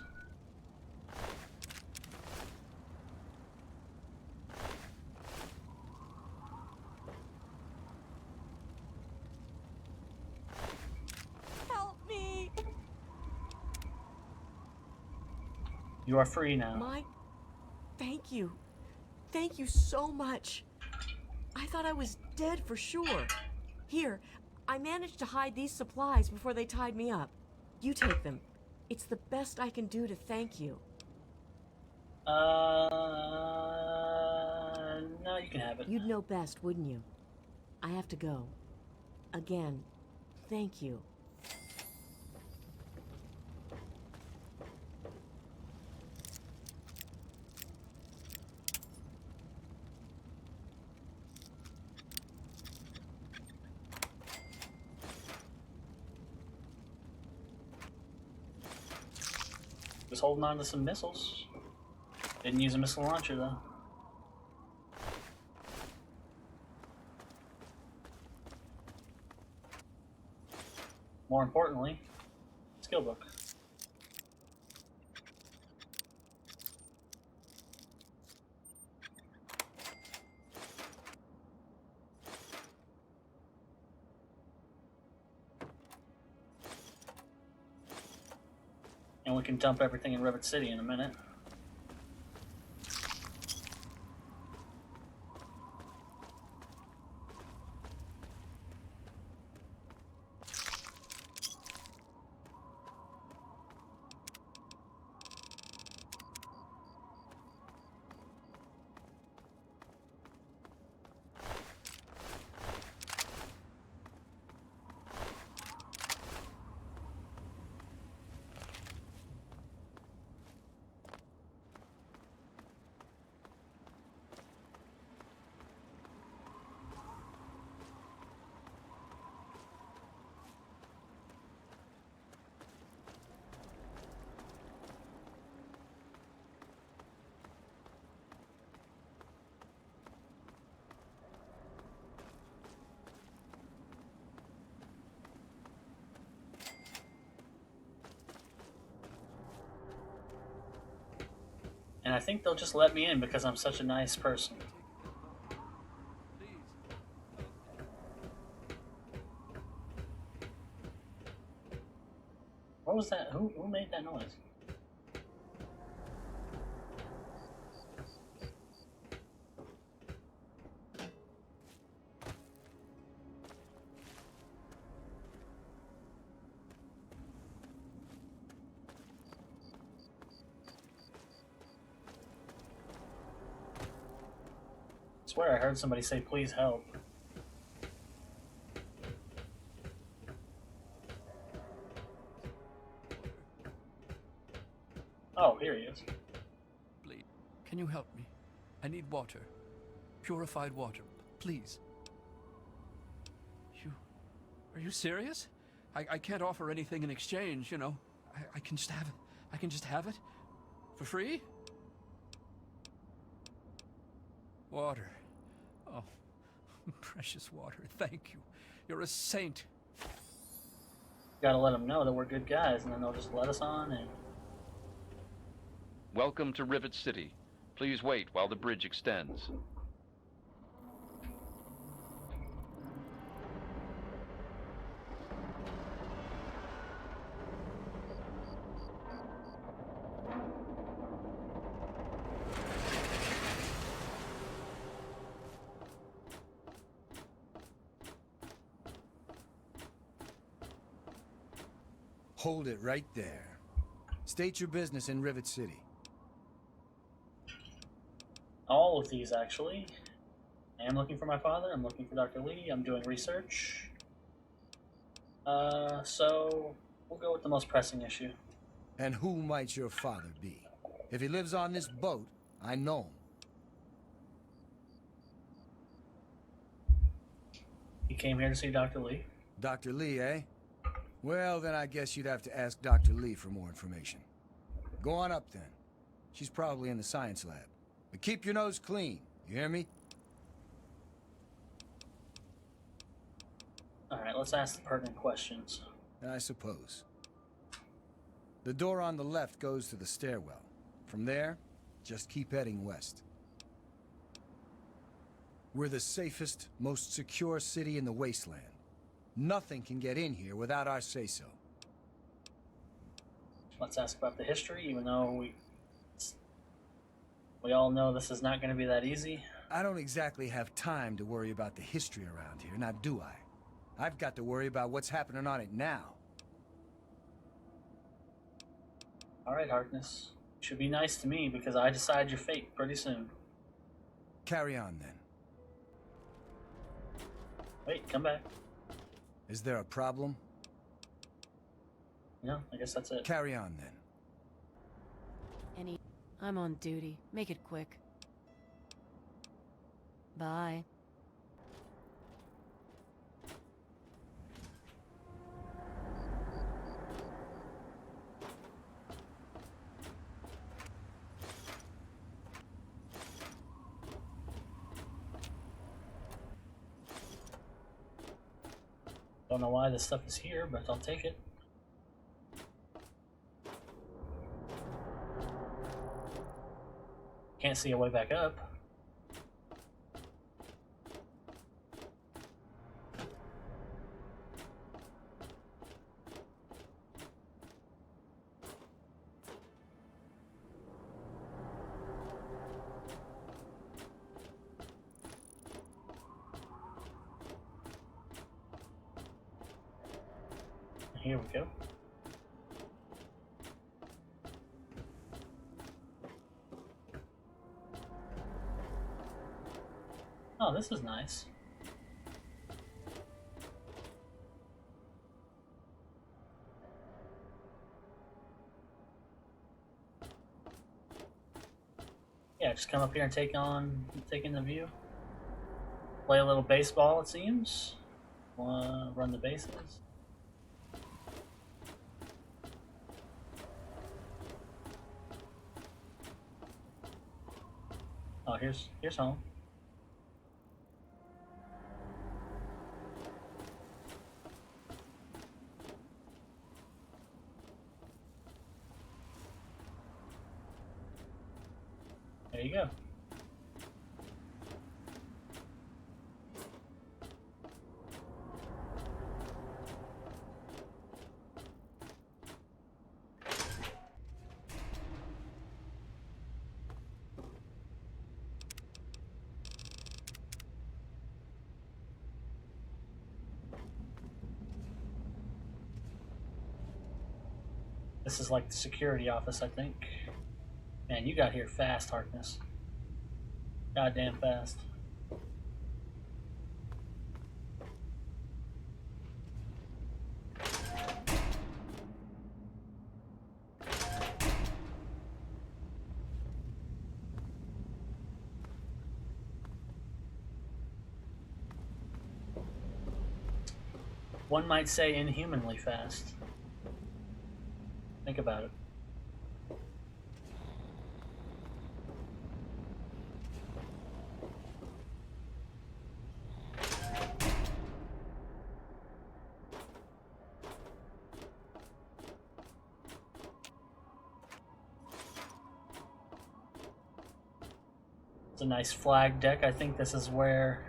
Help me! You are free now. Thank you. Thank you so much. I thought I was dead for sure. Here, I managed to hide these supplies before they tied me up. You take them. It's the best I can do to thank you. No, you can have it. You'd know best, wouldn't you? I have to go. Again, thank you. Just holding on to some missiles. Didn't use a missile launcher though. More importantly, skill book. And we can dump everything in Rivet City in a minute. And I think they'll just let me in because I'm such a nice person. What was that? Who made that noise? I swear I heard somebody say, "Please help." Oh, here he is. Please, can you help me? I need water. Purified water, please. Are you serious? I can't offer anything in exchange, you know. I can just have it. I can just have it? For free? Water. Oh, precious water. Thank you. You're a saint. Gotta let them know that we're good guys, and then they'll just let us on in. Welcome to Rivet City. Please wait while the bridge extends. Hold it right there. State your business in Rivet City. All of these, actually. I am looking for my father. I'm looking for Dr. Lee. I'm doing research. So we'll go with the most pressing issue. And who might your father be? If he lives on this boat, I know him. He came here to see Dr. Lee. Dr. Lee, eh? Well, then I guess you'd have to ask Dr. Lee for more information. Go on up, then. She's probably in the science lab. But keep your nose clean, you hear me? Alright, let's ask the pertinent questions. I suppose. The door on the left goes to the stairwell. From there, just keep heading west. We're the safest, most secure city in the wasteland. Nothing can get in here without our say-so. Let's ask about the history, even though we all know this is not going to be that easy. I don't exactly have time to worry about the history around here, now do I? I've got to worry about what's happening on it now. Alright, Harkness. You should be nice to me because I decide your fate pretty soon. Carry on, then. Wait, come back. Is there a problem? No, I guess that's it. Carry on, then. I'm on duty. Make it quick. Bye. Don't know why this stuff is here, but I'll take it. Can't see a way back up. Here we go. Oh, this is nice. Yeah, just come up here and take in the view. Play a little baseball, it seems. Run the bases. Oh, here's home. There you go. This is like the security office, I think. Man, you got here fast, Harkness. Goddamn fast. One might say inhumanly fast. Think about it. It's a nice flag deck. I think this is where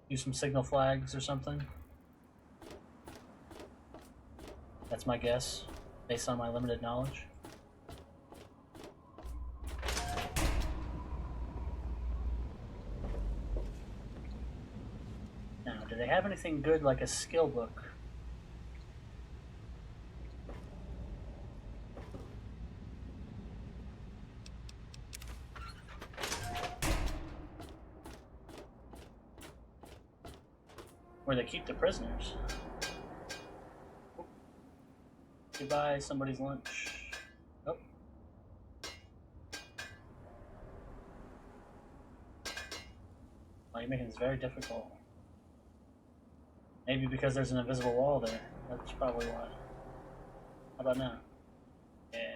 use some signal flags or something. That's my guess, based on my limited knowledge. Now, do they have anything good like a skill book? Where they keep the prisoners. Goodbye, somebody's lunch. Oh. Oh, you're making this very difficult. Maybe because there's an invisible wall there. That's probably why. How about now? Yeah.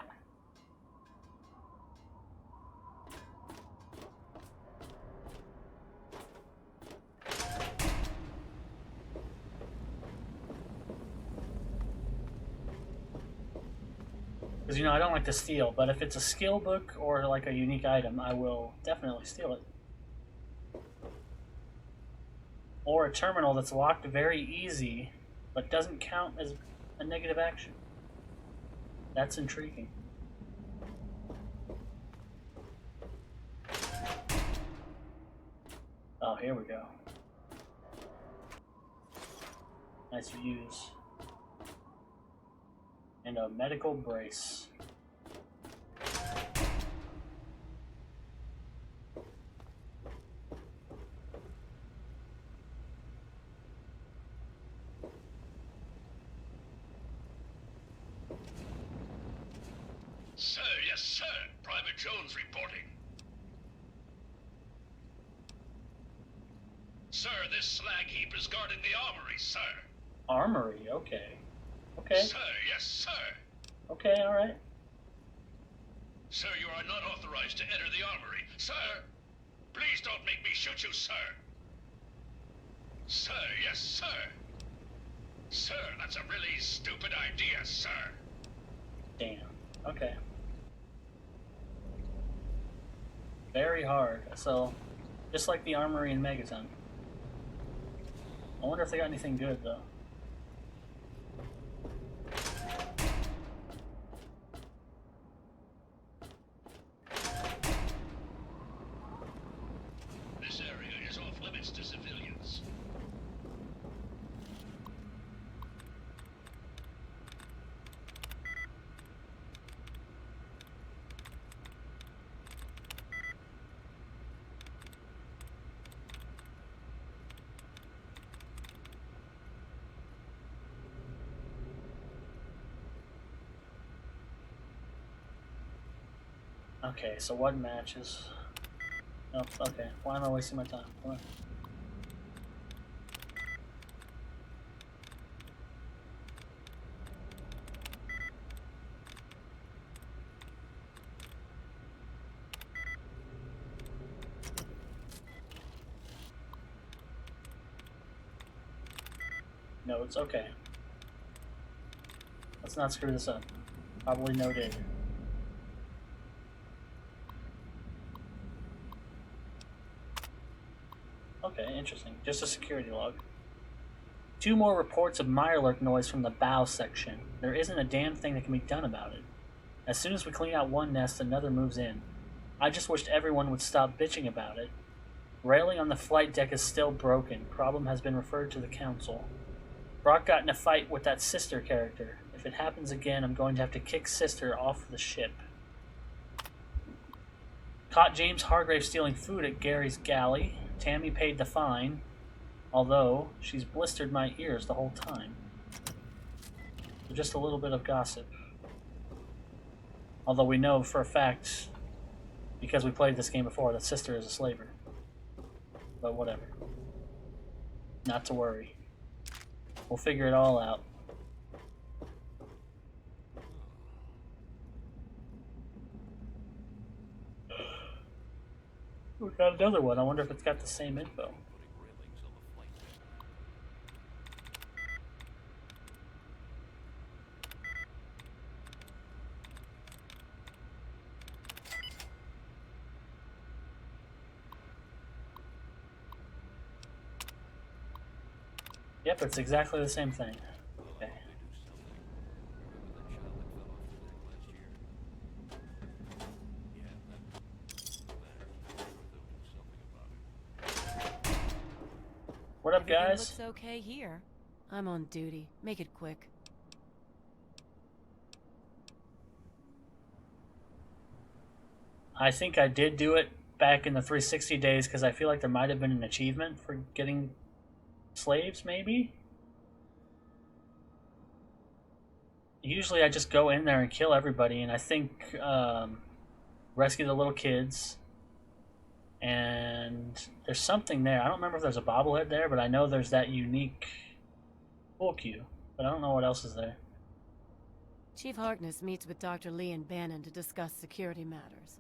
Because, you know, I don't like to steal, but if it's a skill book or like a unique item, I will definitely steal it. Or a terminal that's locked very easy, but doesn't count as a negative action. That's intriguing. Oh, here we go. Nice views. And a medical brace. Sir, yes, sir. Private Jones reporting. Sir, this slag heap is guarding the armory, sir. Armory, okay. Okay. Sir, yes, sir. Okay, alright. Sir, you are not authorized to enter the armory. Sir, please don't make me shoot you, sir. Sir, yes, sir. Sir, that's a really stupid idea, sir. Damn. Okay. Very hard. So, just like the armory in Megaton. I wonder if they got anything good, though. This area is off limits to civilians. Okay, so what matches? Oh, okay. Why am I wasting my time? Come on. No, it's okay. Let's not screw this up. Probably no data. Okay, interesting. Just a security log. 2 more reports of Mirelurk noise from the bow section. There isn't a damn thing that can be done about it. As soon as we clean out one nest, another moves in. I just wished everyone would stop bitching about it. Railing on the flight deck is still broken. Problem has been referred to the council. Brock got in a fight with that sister character. If it happens again, I'm going to have to kick sister off the ship. Caught James Hargrave stealing food at Gary's galley. Tammy paid the fine, although she's blistered my ears the whole time. So just a little bit of gossip. Although we know for a fact, because we played this game before, that sister is a slaver. But whatever. Not to worry. We'll figure it all out. We got another one. I wonder if it's got the same info. Yep, it's exactly the same thing. Okay. What up, Everything guys? looks okay here. I'm on duty. Make it quick. I think I did do it back in the 360 days because I feel like there might have been an achievement for getting slaves, maybe? Usually I just go in there and kill everybody, and I think rescue the little kids. And there's something there. I don't remember if there's a bobblehead there, but I know there's that unique pool cue. But I don't know what else is there. Chief Harkness meets with Dr. Lee and Bannon to discuss security matters.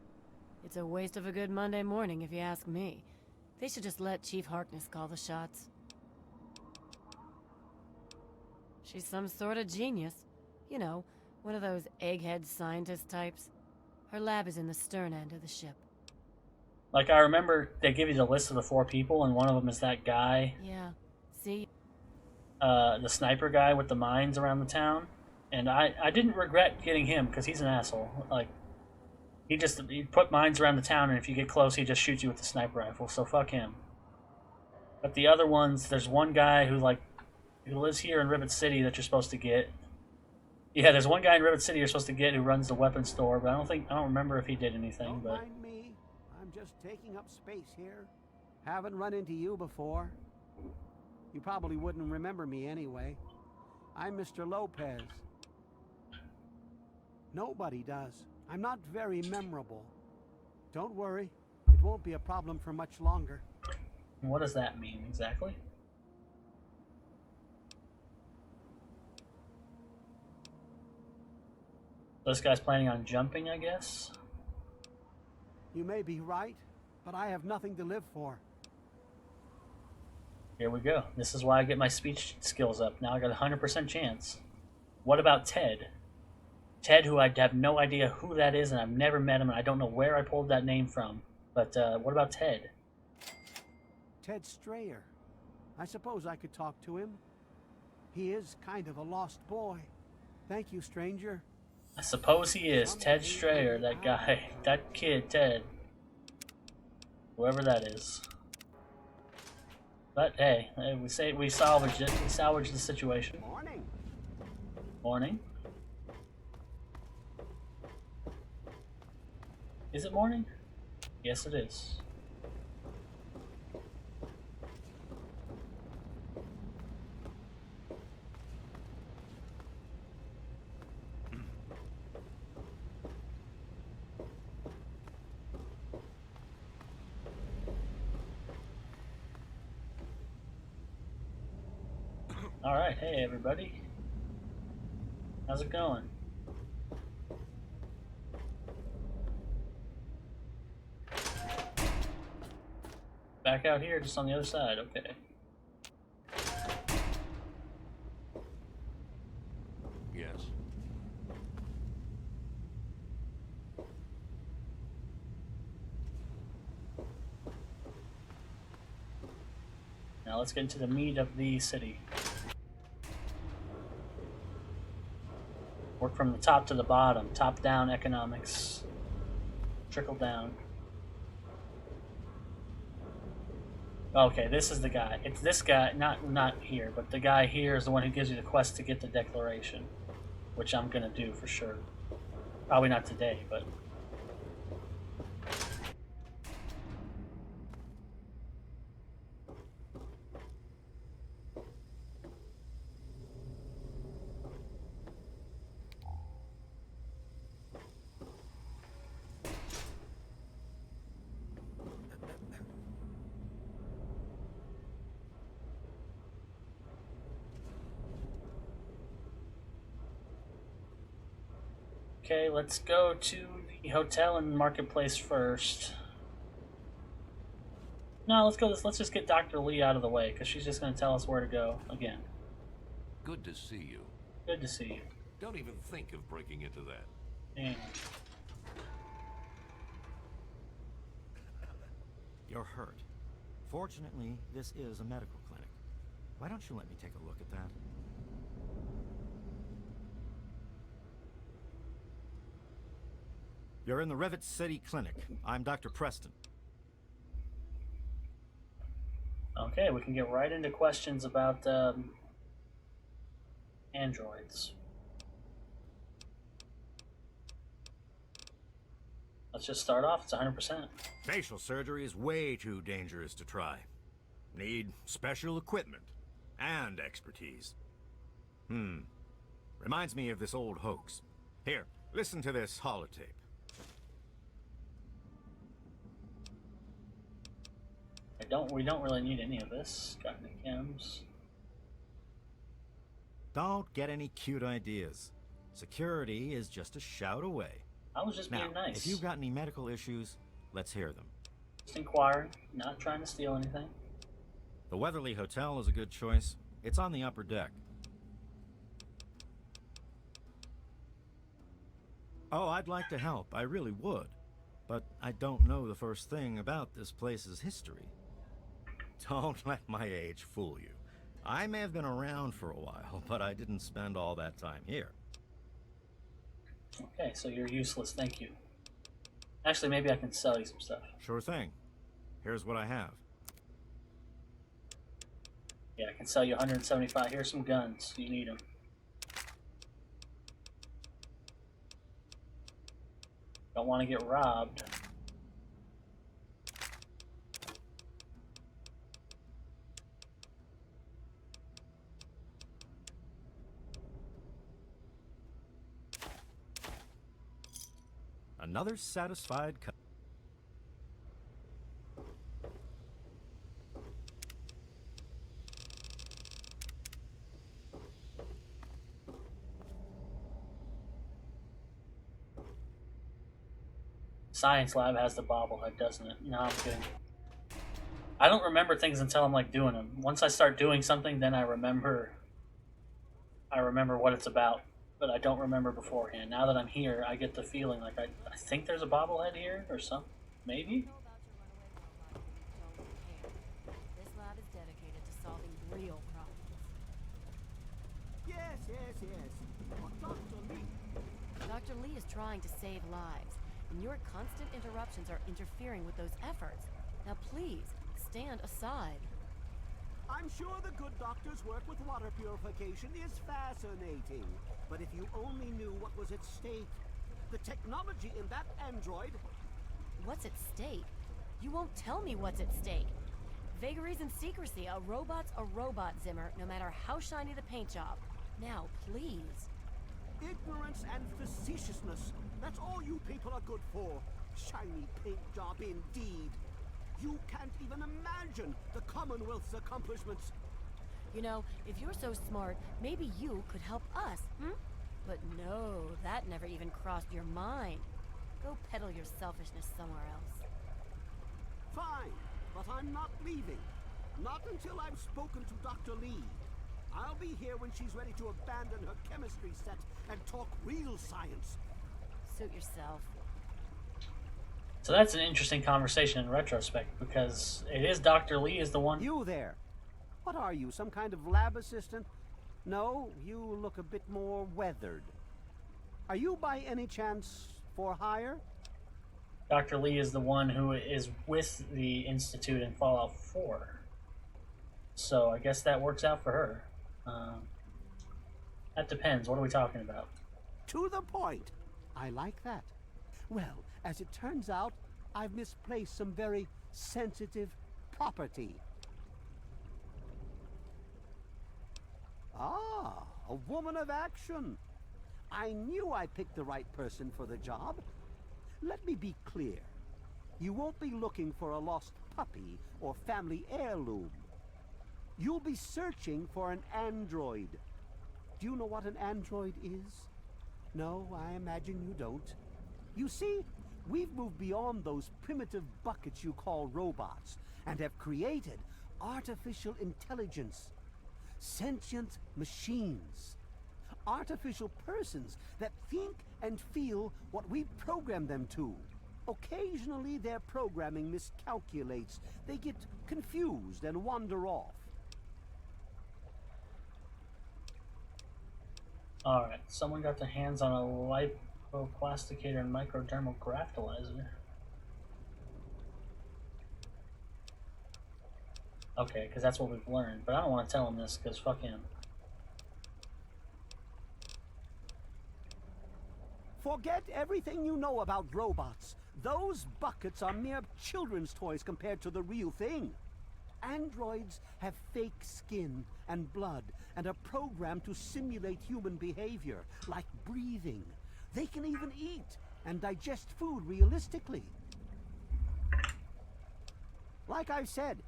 It's a waste of a good Monday morning, if you ask me. They should just let Chief Harkness call the shots. She's some sort of genius. You know, one of those egghead scientist types. Her lab is in the stern end of the ship. Like, I remember they give you the list of the 4 people, and one of them is that guy. Yeah. See? The sniper guy with the mines around the town. And I didn't regret getting him, because he's an asshole. Like, he put mines around the town, and if you get close, he just shoots you with the sniper rifle, so fuck him. But the other ones, there's one guy who lives here in Rivet City that you're supposed to get. Yeah, there's one guy in Rivet City you're supposed to get who runs the weapons store, but I don't remember if he did anything. Don't But mind me. I'm just taking up space here. Haven't run into you before. You probably wouldn't remember me anyway. I'm Mr. Lopez. Nobody does. I'm not very memorable. Don't worry. It won't be a problem for much longer. what does that mean exactly? This guy's planning on jumping, I guess? You may be right, but I have nothing to live for. Here we go. This is why I get my speech skills up. Now I got a 100% chance. What about Ted? Ted, who I have no idea who that is, and I've never met him, and I don't know where I pulled that name from. But what about Ted? Ted Strayer. I suppose I could talk to him. He is kind of a lost boy. Thank you, stranger. I suppose he is. Ted Strayer, that guy. That kid, Ted. Whoever that is. But hey, we salvaged it. We salvaged the situation. Morning. Morning. Is it morning? Yes, it is. Alright, hey everybody. How's it going? Back out here, just on the other side, okay. Yes. Now let's get into the meat of the city. Work from the top to the bottom. Top-down economics. Trickle down. Okay, this is the guy. It's this guy, not here, but the guy here is the one who gives you the quest to get the declaration, which I'm gonna do for sure. Probably not today, but... Okay, let's go to the hotel and marketplace first. No, let's just get Dr. Lee out of the way, because she's just going to tell us where to go again. Good to see you. Good to see you. Don't even think of breaking into that. Yeah. You're hurt. Fortunately, this is a medical clinic. Why don't you let me take a look at that? You're in the Rivet City Clinic. I'm Dr. Preston. Okay, we can get right into questions about androids. Let's just start off. It's 100%. Facial surgery is way too dangerous to try. Need special equipment and expertise. Reminds me of this old hoax. Here, listen to this holotape. We don't really need any of this. Got any chems? Don't get any cute ideas. Security is just a shout away. I was just being nice. If you've got any medical issues, let's hear them. Just inquiring, not trying to steal anything. The Weatherly Hotel is a good choice. It's on the upper deck. Oh, I'd like to help. I really would. But I don't know the first thing about this place's history. Don't let my age fool you. I may have been around for a while, but I didn't spend all that time here. Okay, so you're useless, thank you. Actually, maybe I can sell you some stuff. Sure thing. Here's what I have. Yeah, I can sell you 175. Here's some guns. You need them. Don't want to get robbed. Another satisfied Science lab has the bobblehead, doesn't it? No, I'm kidding. I don't remember things until I'm like doing them. Once I start doing something, then I remember what it's about. But I don't remember beforehand. Now that I'm here, I get the feeling like I think there's a bobblehead here or something. Maybe? This lab is dedicated to solving real problems. Yes. But Dr. Lee. Dr. Lee is trying to save lives, and your constant interruptions are interfering with those efforts. Now please, stand aside. I'm sure the good doctor's work with water purification is fascinating. But if you only knew what was at stake, the technology in that android... What's at stake? You won't tell me what's at stake. Vagaries and secrecy. A robot's a robot, Zimmer, no matter how shiny the paint job. Now, please. Ignorance and facetiousness. That's all you people are good for. Shiny paint job indeed. You can't even imagine the Commonwealth's accomplishments. You know, if you're so smart, maybe you could help us, But no, that never even crossed your mind. Go peddle your selfishness somewhere else. Fine, but I'm not leaving. Not until I've spoken to Dr. Lee. I'll be here when she's ready to abandon her chemistry set and talk real science. Suit yourself. So that's an interesting conversation in retrospect, because it is Dr. Lee is the one... You there. What are you, some kind of lab assistant? No, you look a bit more weathered. Are you by any chance for hire? Dr. Lee is the one who is with the Institute in Fallout 4. So I guess that works out for her. That depends. What are we talking about? To the point. I like that. Well, as it turns out, I've misplaced some very sensitive property. Ah, a woman of action. I knew I picked the right person for the job. Let me be clear. You won't be looking for a lost puppy or family heirloom. You'll be searching for an android. Do you know what an android is? No, I imagine you don't. You see, we've moved beyond those primitive buckets you call robots and have created artificial intelligence, sentient machines, artificial persons that think and feel what we program them to. Occasionally, their programming miscalculates. They get confused and wander off. Alright, someone got their hands on a lipoplasticator and microdermal graftalizer. Okay, because that's what we've learned, but I don't want to tell him this, because fuck him. Forget everything you know about robots. Those buckets are mere children's toys compared to the real thing. Androids have fake skin and blood and are programmed to simulate human behavior, like breathing. They can even eat and digest food realistically. Like I've said,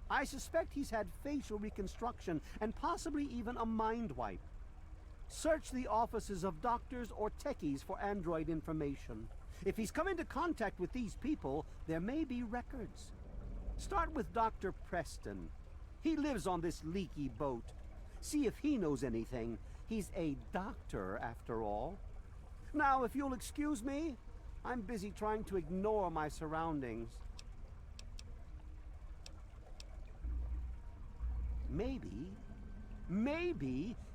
I suspect he's had facial reconstruction and possibly even a mind wipe. Search the offices of doctors or techies for android information. If he's come into contact with these people, there may be records. Start with Dr. Preston. He lives on this leaky boat. See if he knows anything. He's a doctor, after all. Now, if you'll excuse me, I'm busy trying to ignore my surroundings. Maybe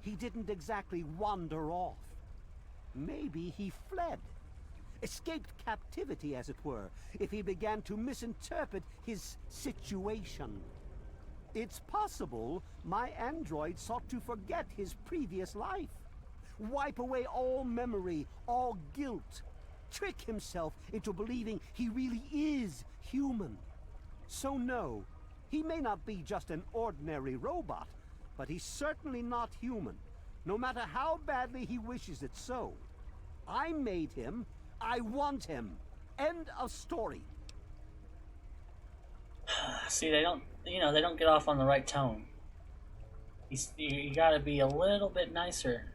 he didn't exactly wander off. Maybe he fled. Escaped captivity, as it were, if he began to misinterpret his situation. It's possible my android sought to forget his previous life, wipe away all memory, all guilt, trick himself into believing he really is human. So no, he may not be just an ordinary robot, but he's certainly not human, no matter how badly he wishes it so. I made him. I want him. End of story. See, they don't get off on the right tone. You gotta be a little bit nicer.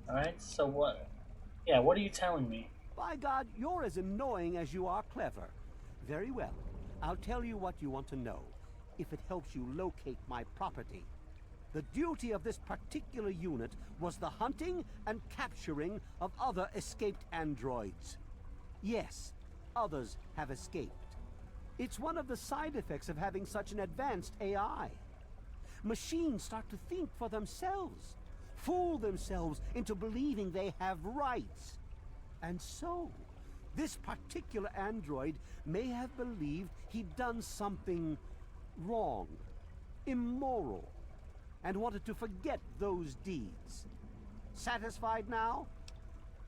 Alright, so what? Yeah, what are you telling me? By God, you're as annoying as you are clever. Very well. I'll tell you what you want to know, if it helps you locate my property. The duty of this particular unit was the hunting and capturing of other escaped androids. Yes, others have escaped. It's one of the side effects of having such an advanced AI. Machines start to think for themselves, fool themselves into believing they have rights. And so, this particular android may have believed he'd done something wrong, immoral, and wanted to forget those deeds. Satisfied now?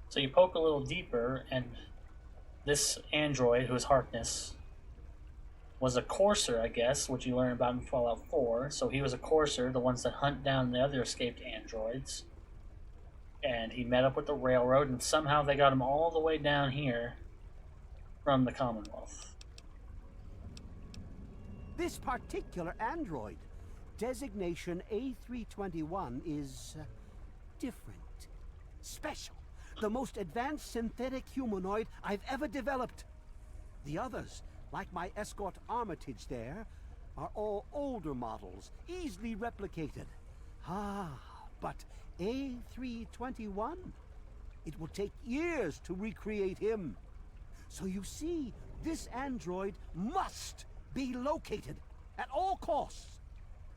So you poke a little deeper, and this android, who is Harkness, was a courser, I guess, which you learn about in Fallout 4. So he was a courser, the ones that hunt down the other escaped androids. And he met up with the railroad, and somehow they got him all the way down here from the Commonwealth. This particular android, designation A321, is different, special, the most advanced synthetic humanoid I've ever developed. The others, like my escort Armitage there, are all older models, easily replicated. But A321, it will take years to recreate him. So you see, this android must be located at all costs.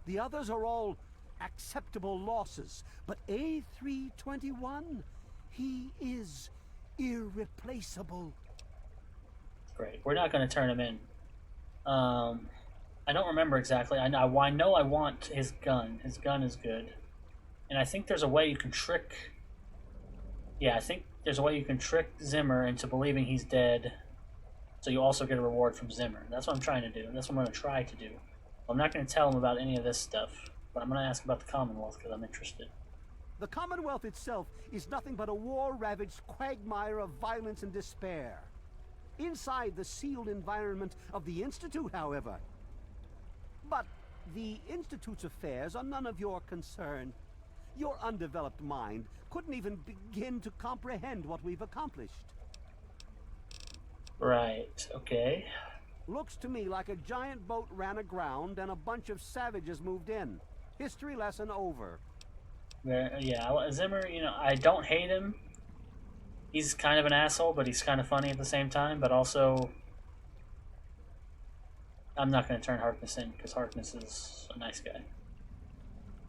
The others are all acceptable losses, but A321, he is irreplaceable. Great. We're not going to turn him in. I don't remember exactly. I know I want his gun. His gun is good. And I think there's a way you can trick... Yeah, I think there's a way you can trick Zimmer into believing he's dead, so you also get a reward from Zimmer. That's what I'm trying to do. That's what I'm going to try to do. I'm not going to tell him about any of this stuff, but I'm going to ask about the Commonwealth because I'm interested. The Commonwealth itself is nothing but a war-ravaged quagmire of violence and despair. Inside the sealed environment of the Institute, however. But the Institute's affairs are none of your concern. Your undeveloped mind couldn't even begin to comprehend what we've accomplished. Right, okay. Looks to me like a giant boat ran aground and a bunch of savages moved in. History lesson over. Yeah, Zimmer, you know, I don't hate him. He's kind of an asshole, but he's kind of funny at the same time, but also I'm not going to turn Harkness in, because Harkness is a nice guy.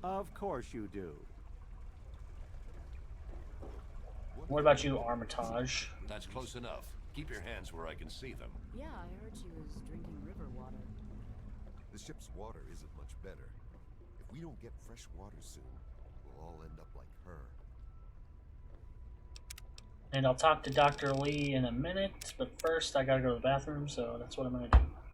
Of course you do. What about you, Armitage? That's close enough. Keep your hands where I can see them. Yeah, I heard she was drinking river water. The ship's water isn't much better. If we don't get fresh water soon, we'll all end up like her. And I'll talk to Dr. Lee in a minute, but first I gotta go to the bathroom, so that's what I'm gonna do.